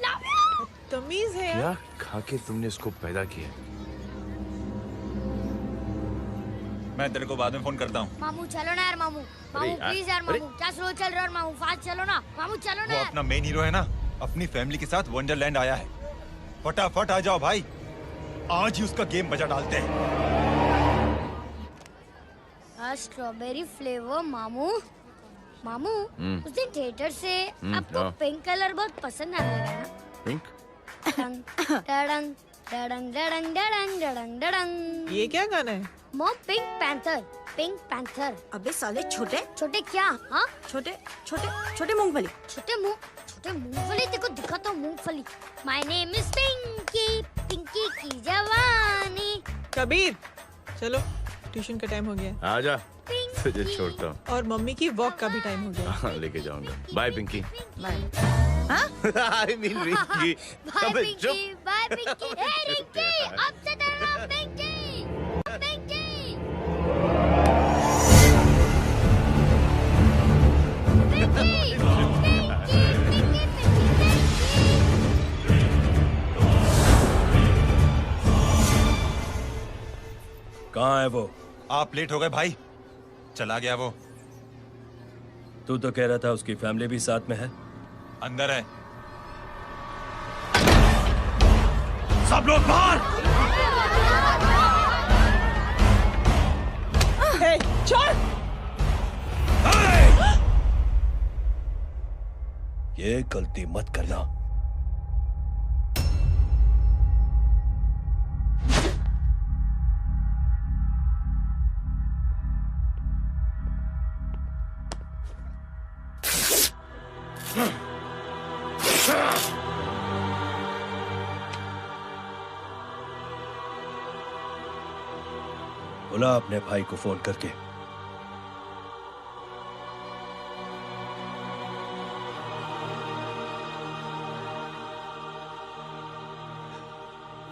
Love you. तमीज है क्या खा के तुमने इसको पैदा किया? मैं तेरे को बाद में फोन करता हूँ। मामू चलो ना यार, मामू मामू प्लीज यार, मामू क्या स्लो चल रहे हो मामू, फास्ट चलो ना मामू, चलो ना। वो अपना मेन हीरो है ना, अपनी फैमिली के साथ वंडरलैंड आया है। फटाफट आ जाओ भाई, आज ही उसका गेम बजा डालते हैं। स्ट्रॉबेरी फ्लेवर मामू। मामू उस दिन थिएटर से आपको हाँ। पिंक कलर बहुत पसंद आने लगा ना? पिंक? डडंग डडंग डडंग डडंग डडंग डडंग। ये क्या गाना है? Mom pink panther, pink panther. अबे साले छोटे छोटे क्या? हाँ छोटे छोटे छोटे मूंगफली। छोटे मूंगफली, देखो दिखाता हूँ मूंगफली। My name is Pinky, Pinky की जवानी। कबीर चलो, ट्यूशन का टाइम हो गया। आजा, तुझे छोड़ता हूँ। और मम्मी की वॉक का भी टाइम हो गया। हाँ, लेके जाऊंगा। Bye Pinky. Bye. I mean Rinky. Bye Pinky, bye Pinky. Hey Rinky, अब से तेरा नाम पिंकी। पिंकी। कहाँ है वो? आप लेट हो गए भाई, चला गया वो। तू तो कह रहा था उसकी फैमिली भी साथ में है। अंदर है। सब लोग बाहर। छोड़। ये गलती मत करना। बुला अपने भाई को फोन करके।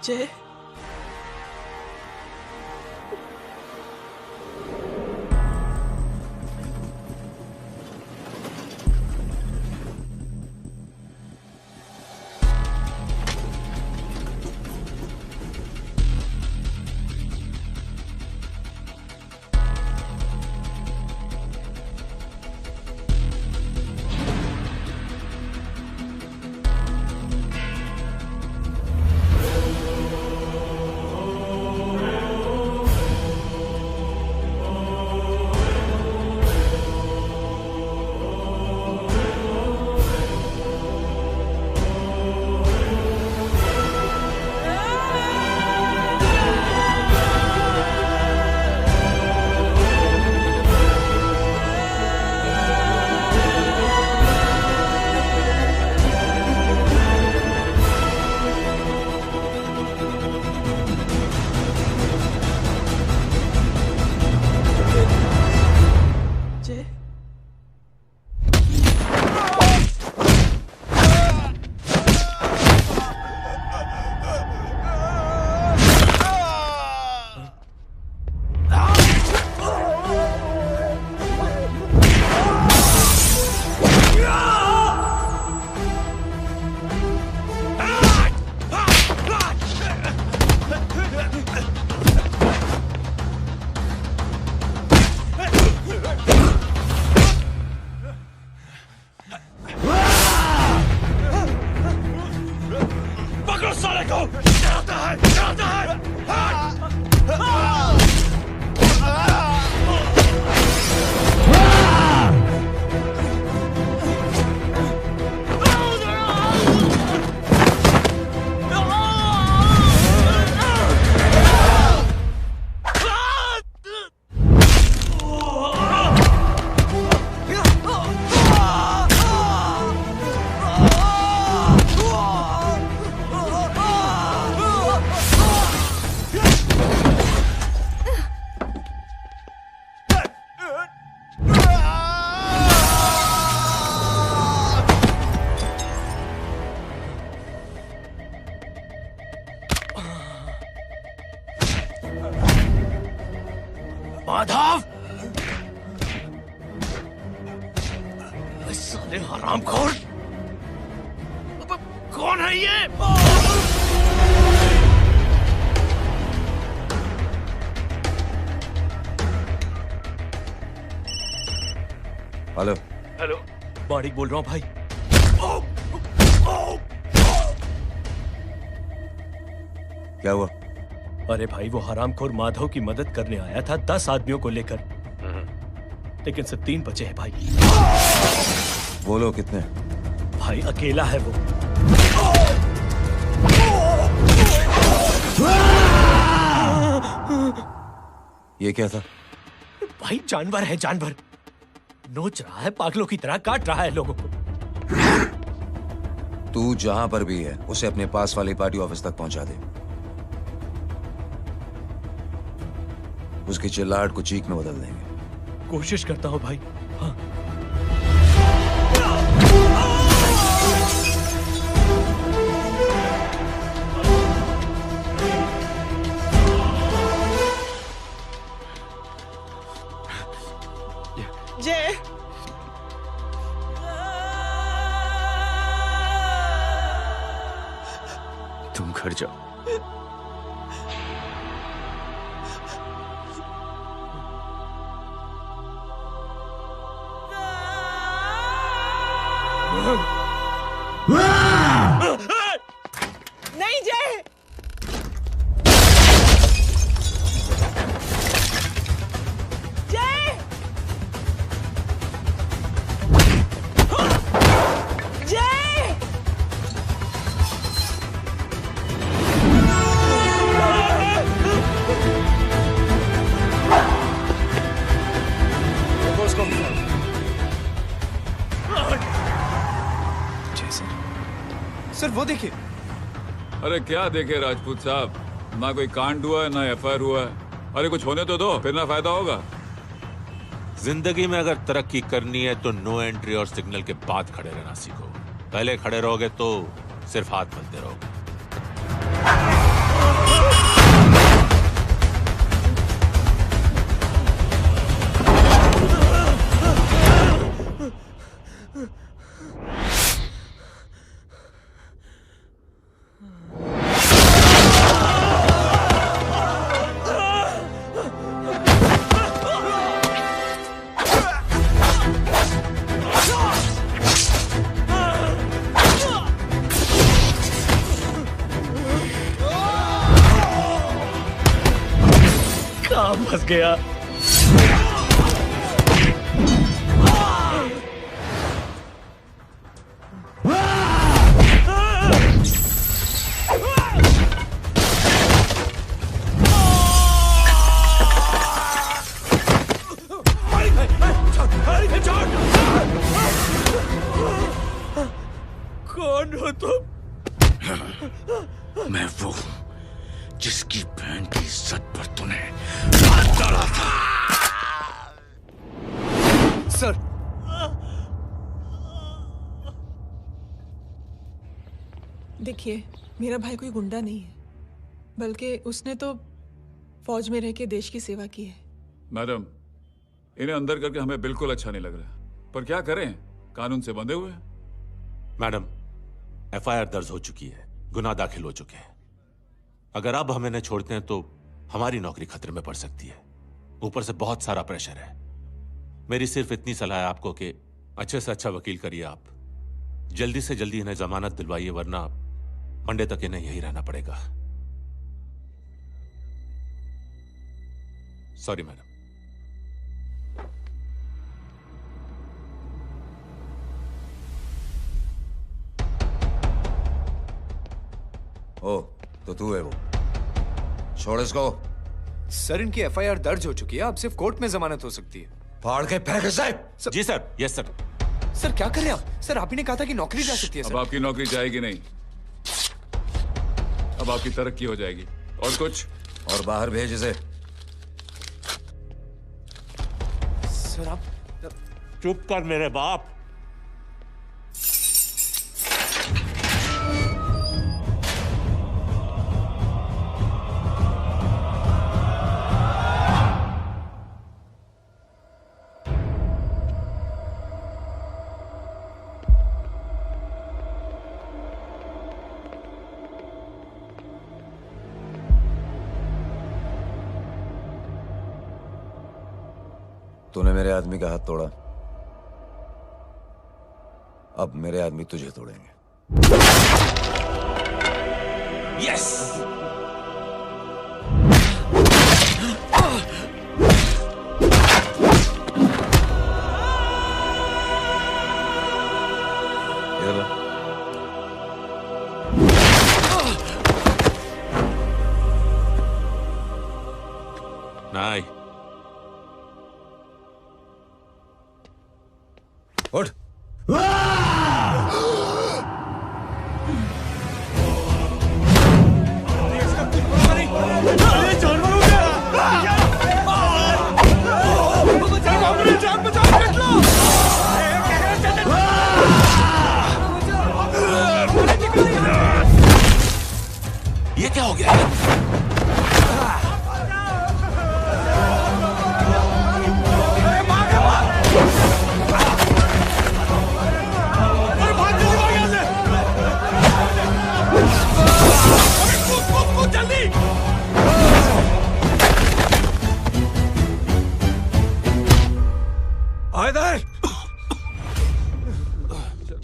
जय, माधव, साले हरामखोर, कौन है ये? हेलो हेलो, बाड़ीक बोल रहा हूँ भाई। क्या हुआ? अरे भाई, वो हरामखोर माधव की मदद करने आया था 10 आदमियों को लेकर, लेकिन सिर्फ 3 बचे हैं भाई। बोलो कितने? भाई अकेला है वो। ये क्या था? भाई जानवर है, जानवर। नोच रहा है, पागलों की तरह काट रहा है लोगों को। तू जहां पर भी है उसे अपने पास वाली पार्टी ऑफिस तक पहुंचा दे। उसकी चिल्लाहट को चीख में बदल देंगे। कोशिश करता हूं भाई। हाँ। जय, तुम घर जाओ। नहीं जय, जय, जय। वो देखिए। अरे क्या देखे राजपूत साहब, ना कोई कांड हुआ है ना एफआईआर हुआ है। अरे कुछ होने तो दो, फिर ना फायदा होगा। जिंदगी में अगर तरक्की करनी है तो नो एंट्री और सिग्नल के बाद खड़े रहना सीखो। पहले खड़े रहोगे तो सिर्फ हाथ मलते रहोगे। फंस गया। कौन हो तुम? मैं वो हूं जिसकी बहन की इज्जत पर तूने हाथ डाला था। सर, देखिए, मेरा भाई कोई गुंडा नहीं है, बल्कि उसने तो फौज में रह के देश की सेवा की है। मैडम, इन्हें अंदर करके हमें बिल्कुल अच्छा नहीं लग रहा, पर क्या करें, कानून से बंधे हुए हैं। मैडम, एफआईआर दर्ज हो चुकी है, गुनाह दाखिल हो चुके हैं। अगर अब हम इन्हें छोड़ते हैं तो हमारी नौकरी खतरे में पड़ सकती है। ऊपर से बहुत सारा प्रेशर है। मेरी सिर्फ इतनी सलाह है आपको कि अच्छे से अच्छा वकील करिए आप। जल्दी से जल्दी इन्हें जमानत दिलवाइए, वरना मंडे तक इन्हें यही रहना पड़ेगा। Sorry madam. ओ, तो तू है वो। छोड़ इसको। सर, इनकी एफआईआर दर्ज हो चुकी है, अब सिर्फ कोर्ट में जमानत हो सकती है। फाड़ के फेंक साहब। जी सर। Yes sir. सर क्या कर रहे हैं आप? सर, आप ही ने कहा था कि नौकरी जा सकती है। अब आपकी नौकरी जाएगी नहीं, अब आपकी तरक्की हो जाएगी। और कुछ? और बाहर भेज इसे। सर आप चुप कर मेरे बाप। तूने मेरे आदमी का हाथ तोड़ा, अब मेरे आदमी तुझे तोड़ेंगे। यस। नहीं। उठ। ये क्या हो गया?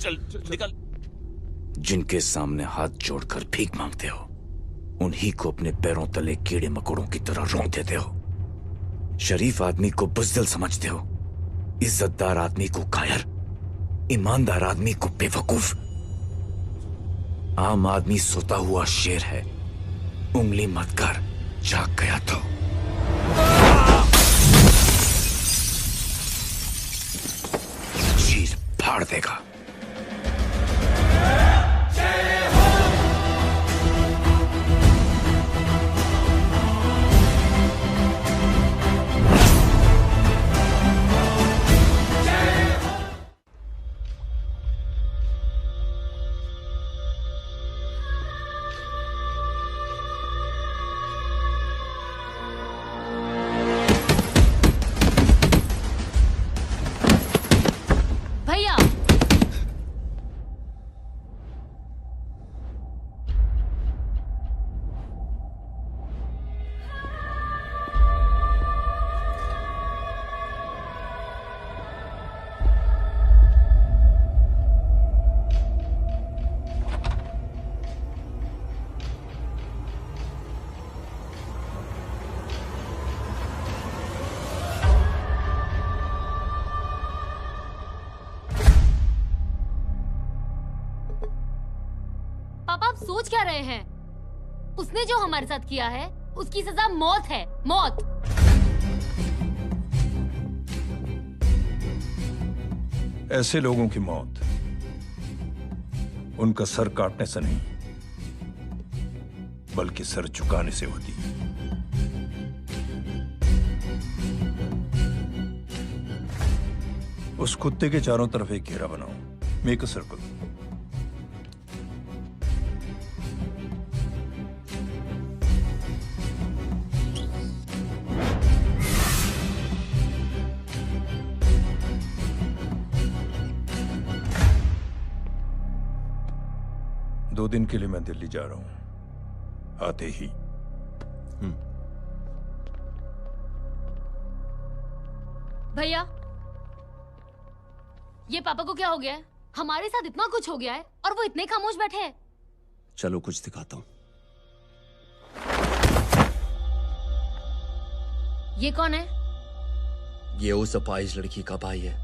चल निकल। जिनके सामने हाथ जोड़कर भीख मांगते हो, उन्हीं को अपने पैरों तले कीड़े मकोड़ों की तरह रौंद देते हो। शरीफ आदमी को बुज़दिल समझते हो, इज्जतदार आदमी को कायर, ईमानदार आदमी को बेवकूफ। आम आदमी सोता हुआ शेर है, उंगली मत कर, जाग गया तो। चीर फाड़ देगा। जय हो। सोच क्या रहे हैं? उसने जो हमारे साथ किया है उसकी सजा मौत है, मौत। ऐसे लोगों की मौत उनका सर काटने से नहीं बल्कि सर झुकाने से होती है। उस कुत्ते के चारों तरफ एक घेरा बनाओ, मेक अ सर्कल। दो दिन के लिए मैं दिल्ली जा रहा हूं, आते ही। भैया, ये पापा को क्या हो गया है? हमारे साथ इतना कुछ हो गया है और वो इतने खामोश बैठे हैं। चलो कुछ दिखाता हूं। ये कौन है? ये उस अपाहिज लड़की का भाई है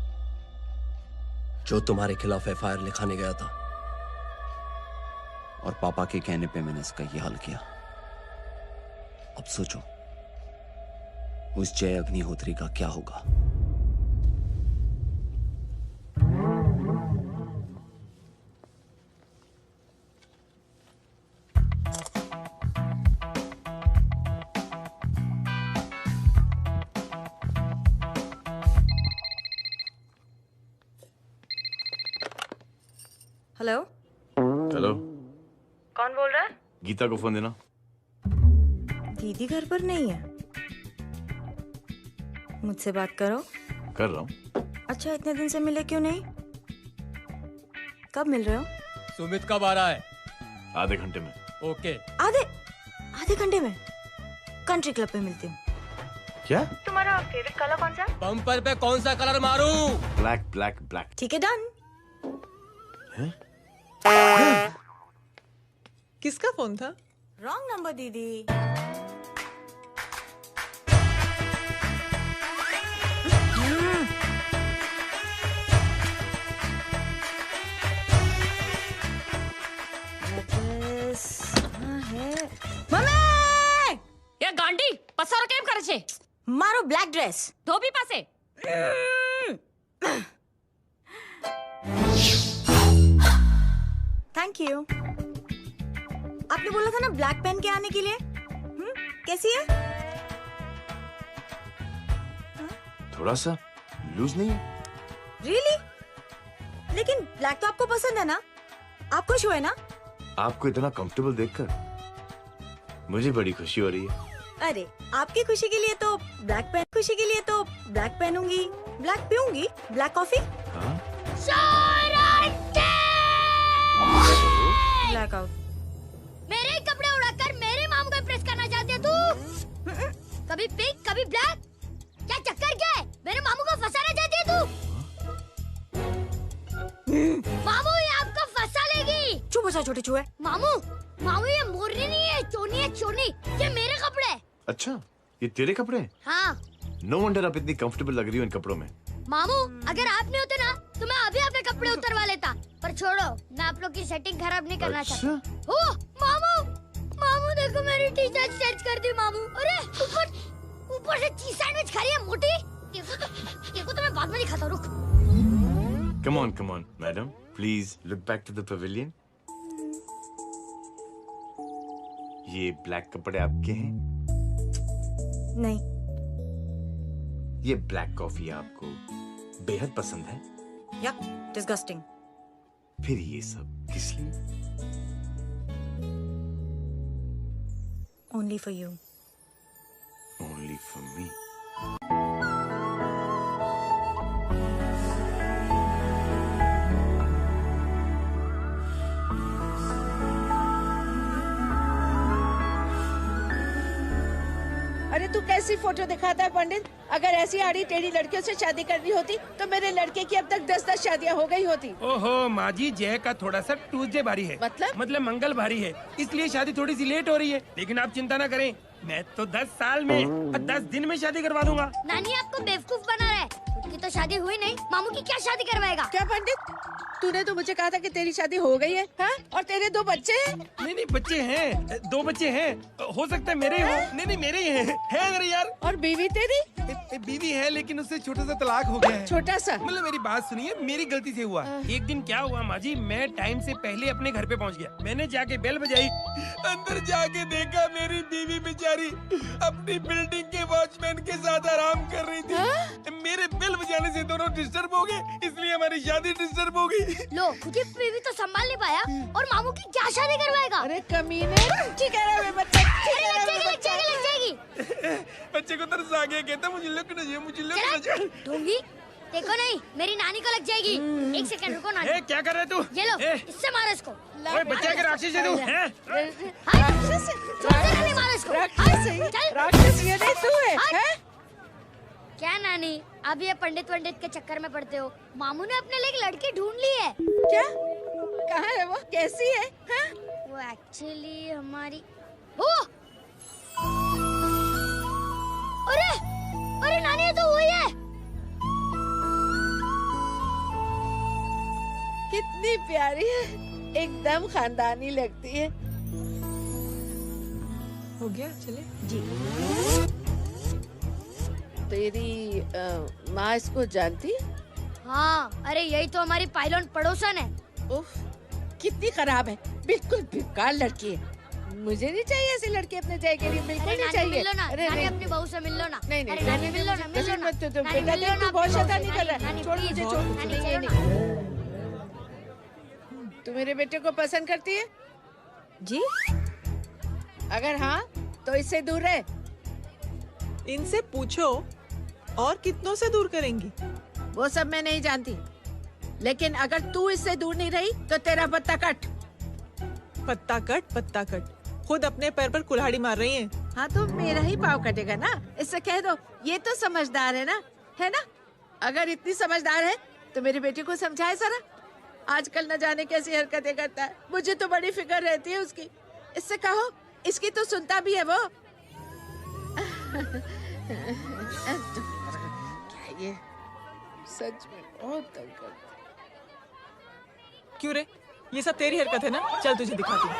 जो तुम्हारे खिलाफ एफआईआर लिखाने गया था। और पापा के कहने पे मैंने इसका ये हाल किया। अब सोचो उस जय अग्निहोत्री का क्या होगा। हेलो। हेलो, कौन बोल रहा है? गीता को फोन देना। दीदी घर पर नहीं है। मुझसे बात करो। कर रहा हूँ। अच्छा, इतने दिन से मिले क्यों नहीं? कब मिल रहे हो? सुमित कब आ रहा है? आधे घंटे में। ओके। आधे घंटे में कंट्री क्लब पे मिलती हूँ। क्या? तुम्हारा फेवरेट कलर कौन सा? बम्पर पे कौन सा कलर मारूं? Black black black. ठीक है, डन। किसका फोन था? रॉन्ग नंबर दीदी। ये गांडी पसारो केम करे छे? मारो ब्लैक ड्रेस। धोबी पासे। Thank you. आपने बोला था ना ब्लैक पेन के आने के लिए। कैसी है? थोड़ा सा लूज नहीं है? रियली? लेकिन ब्लैक तो आपको पसंद है ना? आप खुश हुए ना? आपको इतना कंफर्टेबल देखकर मुझे बड़ी खुशी हो रही है। अरे, आपकी खुशी के लिए तो ब्लैक पेन, खुशी के लिए तो ब्लैक पहनूंगी, ब्लैक पीऊंगी, ब्लैक कॉफी। Black out. मेरे कपड़े उड़ाकर मेरे मामू को प्रेस करना चाहती है तू? कभी पिंक कभी ब्लैक, क्या चक्कर क्या है? मेरे मामू को फंसाना चाहती है तू? मामू ये आपको फंसा लेगी। चुप हो जा छोटे चूहे। मामू ये मोरनी नहीं है, चोनी है चोनी। ये मेरे कपड़े हैं। अच्छा, ये तेरे कपड़े हैं? हाँ। नो वंडर आप इतनी कंफर्टेबल लग रही हो इन कपड़ों में। मामू अगर आप नहीं होते ना तो मैं अभी अपने कपड़े उतरवा लेता। पर छोड़ो, मैं आप लोग की सेटिंग खराब नहीं करना चाहता। ओ मामू देखो मेरी टी शर्ट चेंज कर दी मामू। अरे ऊपर से चीज सैंडविच खा रही है मोटी। देखो तो मैं बाद में दिखाता हूँ, रुक। Come on madam, please look back to the pavilion. ये ब्लैक कपड़े आपके हैं? नहीं। ये ब्लैक कॉफी आपको बेहद पसंद है? Yup, disgusting. फिर ये सब किस लिए? Only for you. Only for me. अरे तू कैसी फोटो दिखाता है पंडित? अगर ऐसी आड़ी टेढ़ी लड़कियों से शादी करनी होती तो मेरे लड़के की अब तक 10-10 शादियां हो गई होती। ओहो माँ जी, जय का थोड़ा सा ट्यूसडे भारी है। मतलब मंगल भारी है, इसलिए शादी थोड़ी सी लेट हो रही है। लेकिन आप चिंता ना करें, मैं तो 10 साल में और 10 दिन में शादी करवा दूंगा। नानी आपको बेवकूफ बना रहा है। उसकी तो शादी हुई नहीं, मामू की क्या शादी करवाएगा? क्या पंडित? तूने तो मुझे कहा था कि तेरी शादी हो गई है, हाँ? और तेरे 2 बच्चे हैं? नहीं बच्चे हैं, 2 बच्चे हैं। हो सकता है मेरे ही हो। नहीं मेरे ही हैं। है मेरे यार। और बीवी तेरी? बीवी है लेकिन उससे छोटा सा तलाक हो गया है। छोटा सा? मतलब मेरी बात सुनिए, मेरी गलती से हुआ। एक दिन क्या हुआ माँ जी, मैं टाइम से पहले अपने घर पे पहुँच गया। मैंने जाके बेल बजाई, अंदर जाके देखा मेरी बीवी बेचारी अपनी बिल्डिंग के वॉचमैन के साथ आराम कर रही थी। मेरे बेल बजाने से दोनों डिस्टर्ब हो गए, इसलिए हमारी शादी डिस्टर्ब हो गई। लो, मुझे बीवी तो संभाल नहीं पाया और मामू की क्या शादी करवाएगा? अरे कमीने, ठीक है रे बच्चा, लग जाएगी। बच्चे को तरस आ गया, कहता मुझे लग ना जाए, मुझे लग ना जाए। ढोंगी, देखो नहीं, मेरी नानी को लग जाएगी। 1 सेकंड रुको नानी। क्या कर रहे तू? ये लो, इससे मारो इसको। ओए बच्चा के राक्षस है तू, हैं? राक्षस है, मारो इसको। राक्षस ये नहीं तू है, हैं? क्या नानी, अब ये पंडित के चक्कर में पड़ते हो? मामू ने अपने लिए एक लड़की ढूंढ ली है। क्या? कहाँ है वो? कैसी है? हाँ? वो एक्चुअली हमारी अरे नानी, ये तो वही है। कितनी प्यारी है, एकदम खानदानी लगती है। हो गया, चले जी। तेरी माँ इसको जानती है? हाँ, अरे यही तो हमारी पायलट पड़ोसन है। उफ, कितनी खराब है, बिल्कुल बेकार लड़की है। मुझे नहीं चाहिए ऐसी लड़की अपने जय के लिए, बिल्कुल नहीं चाहिए। मिलो ना, अरे नानी अपनी बहू से मिल लो ना। नहीं नानी मिल लो ना, मिल लो ना। बेटा देख, तू बहुत शैतानी कर रहा है। छोड़ मुझे, छोड़ मुझे। तू मेरे बेटे को पसंद करती है? जी। अगर हाँ तो इससे दूर रहे। इनसे पूछो, और कितनों से दूर करेंगी? वो सब मैं नहीं जानती, लेकिन अगर तू इससे दूर नहीं रही तो तेरा पत्ता कट। पत्ता कट। खुद अपने पैर पर कुल्हाड़ी मार रही हैं। हाँ तो मेरा ही पाँव कटेगा ना, इससे कह दो ये तो समझदार है ना, है ना? अगर इतनी समझदार है तो मेरे बेटे को समझाए जरा। आजकल न जाने कैसी हरकतें करता है, मुझे तो बड़ी फिक्र रहती है उसकी। इससे कहो, इसकी तो सुनता भी है वो। क्या ये सच में बहुत तंग करता है। क्यों रे, ये सब तेरी हरकत है ना? चल तुझे दिखाती हूँ।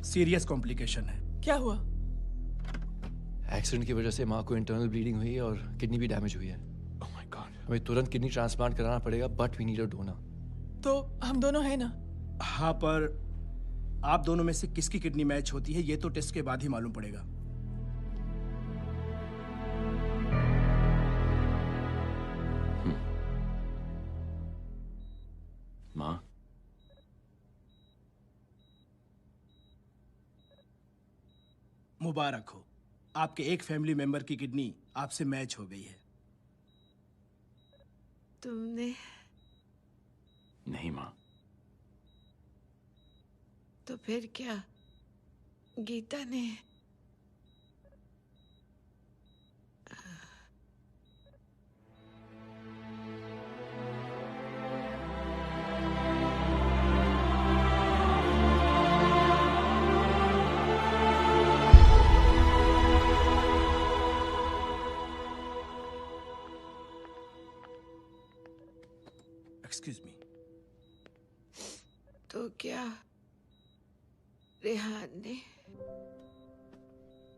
सीरियस कॉम्प्लिकेशन है। क्या हुआ? एक्सीडेंट की वजह से माँ को इंटरनल ब्लीडिंग हुई और किडनी भी डैमेज हुई है। Oh my god. हमें तुरंत किडनी ट्रांसप्लांट कराना पड़ेगा, but we need a donor. तो हम दोनों हैं ना? हाँ, पर आप दोनों में से किसकी किडनी मैच होती है ये तो टेस्ट के बाद ही मालूम पड़ेगा। माँ, मुबारक हो, आपके एक फैमिली मेंबर की किडनी आपसे मैच हो गई है। तुमने? नहीं माँ। तो फिर क्या? गीता ने? Excuse me. तो क्या रेहान ने?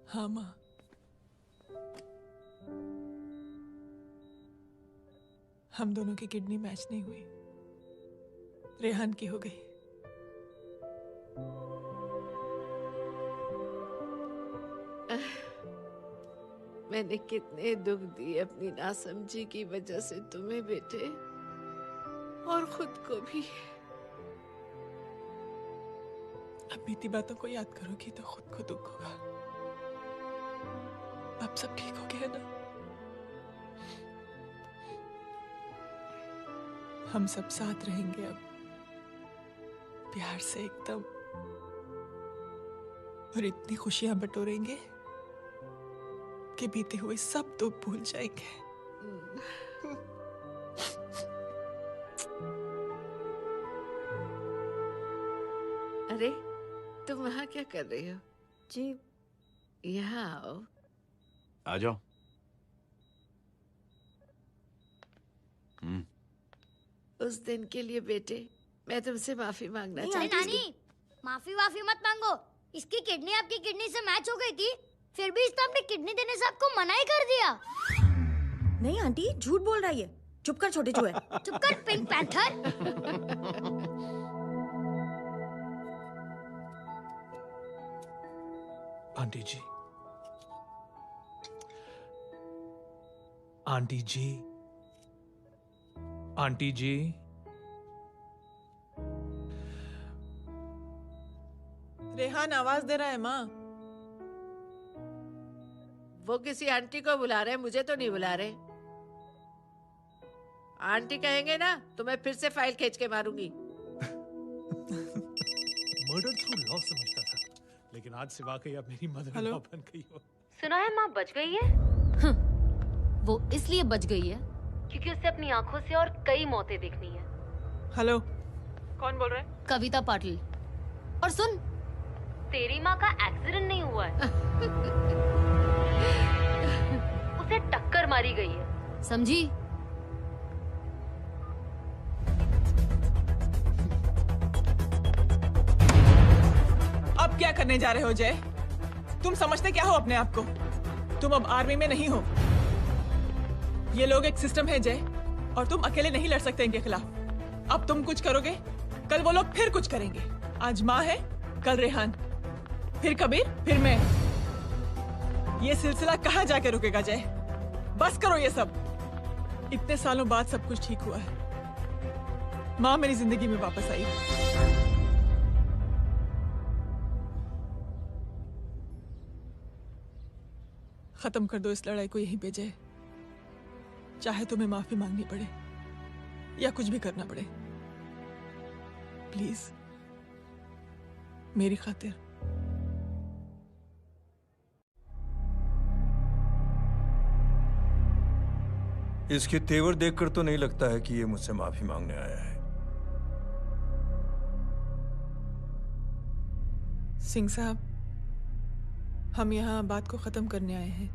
हाँ माँ, हम दोनों की किडनी मैच नहीं हुई, रेहान की हो गई। मैंने कितने दुख दिए अपनी नासमझी की वजह से तुम्हें बेटे, और खुद को भी। अब बीती बातों को याद करोगी तो खुद को दुख होगा। अब सब ठीक हो गया ना? हम सब साथ रहेंगे अब, प्यार से एकदम, और इतनी खुशियां बटोरेंगे आपके बीते हुए सब दुख भूल जाएंगे। अरे तुम वहाँ क्या कर रही हो? जी यहाँ आओ। आ जाओ। उस दिन के लिए बेटे मैं तुमसे माफी मांगना नहीं चाहती नानी, माफी वाफी मत मांगो। इसकी किडनी आपकी किडनी से मैच हो गई थी, फिर भी इसने अपनी किडनी देने से आपको मना ही कर दिया। नहीं आंटी, झूठ बोल रही है। चुप कर छोटे चूहे। चुप कर पिंक पैंथर। आंटी जी, आंटी जी, आंटी जी, रेहान आवाज दे रहा है माँ। वो किसी आंटी को बुला रहे हैं, मुझे तो नहीं बुला रहे। आंटी कहेंगे ना तो मैं फिर से फाइल खींच के मारूंगी। मर्डर थ्रू लॉ समझता था, लेकिन आज से वाकई अब मेरी मदर इन लॉ बन गई हो। सुना है माँ बच गई है। वो इसलिए बच गई है क्योंकि उसे अपनी आंखों से और कई मौतें देखनी है। हेलो, कौन बोल रहे हैं? कविता पाटिल। और सुन, तेरी माँ का एक्सीडेंट नहीं हुआ है। उसे टक्कर मारी गई है, समझी? अब क्या करने जा रहे हो जय? तुम समझते क्या हो अपने आप को? तुम अब आर्मी में नहीं हो। ये लोग एक सिस्टम है जय, और तुम अकेले नहीं लड़ सकते इनके खिलाफ। अब तुम कुछ करोगे, कल वो लोग फिर कुछ करेंगे। आज माँ है, कल रेहान, फिर कबीर, फिर मैं। ये सिलसिला कहाँ जाके रुकेगा जय? बस करो ये सब। इतने सालों बाद सब कुछ ठीक हुआ है। माँ मेरी जिंदगी में वापस आई। खत्म कर दो इस लड़ाई को यहीं पे जय। चाहे तुम्हें माफी मांगनी पड़े या कुछ भी करना पड़े, प्लीज मेरी खातिर। इसके तेवर देखकर तो नहीं लगता है कि ये मुझसे माफी मांगने आया है। सिंह साहब, हम यहाँ बात को खत्म करने आए हैं।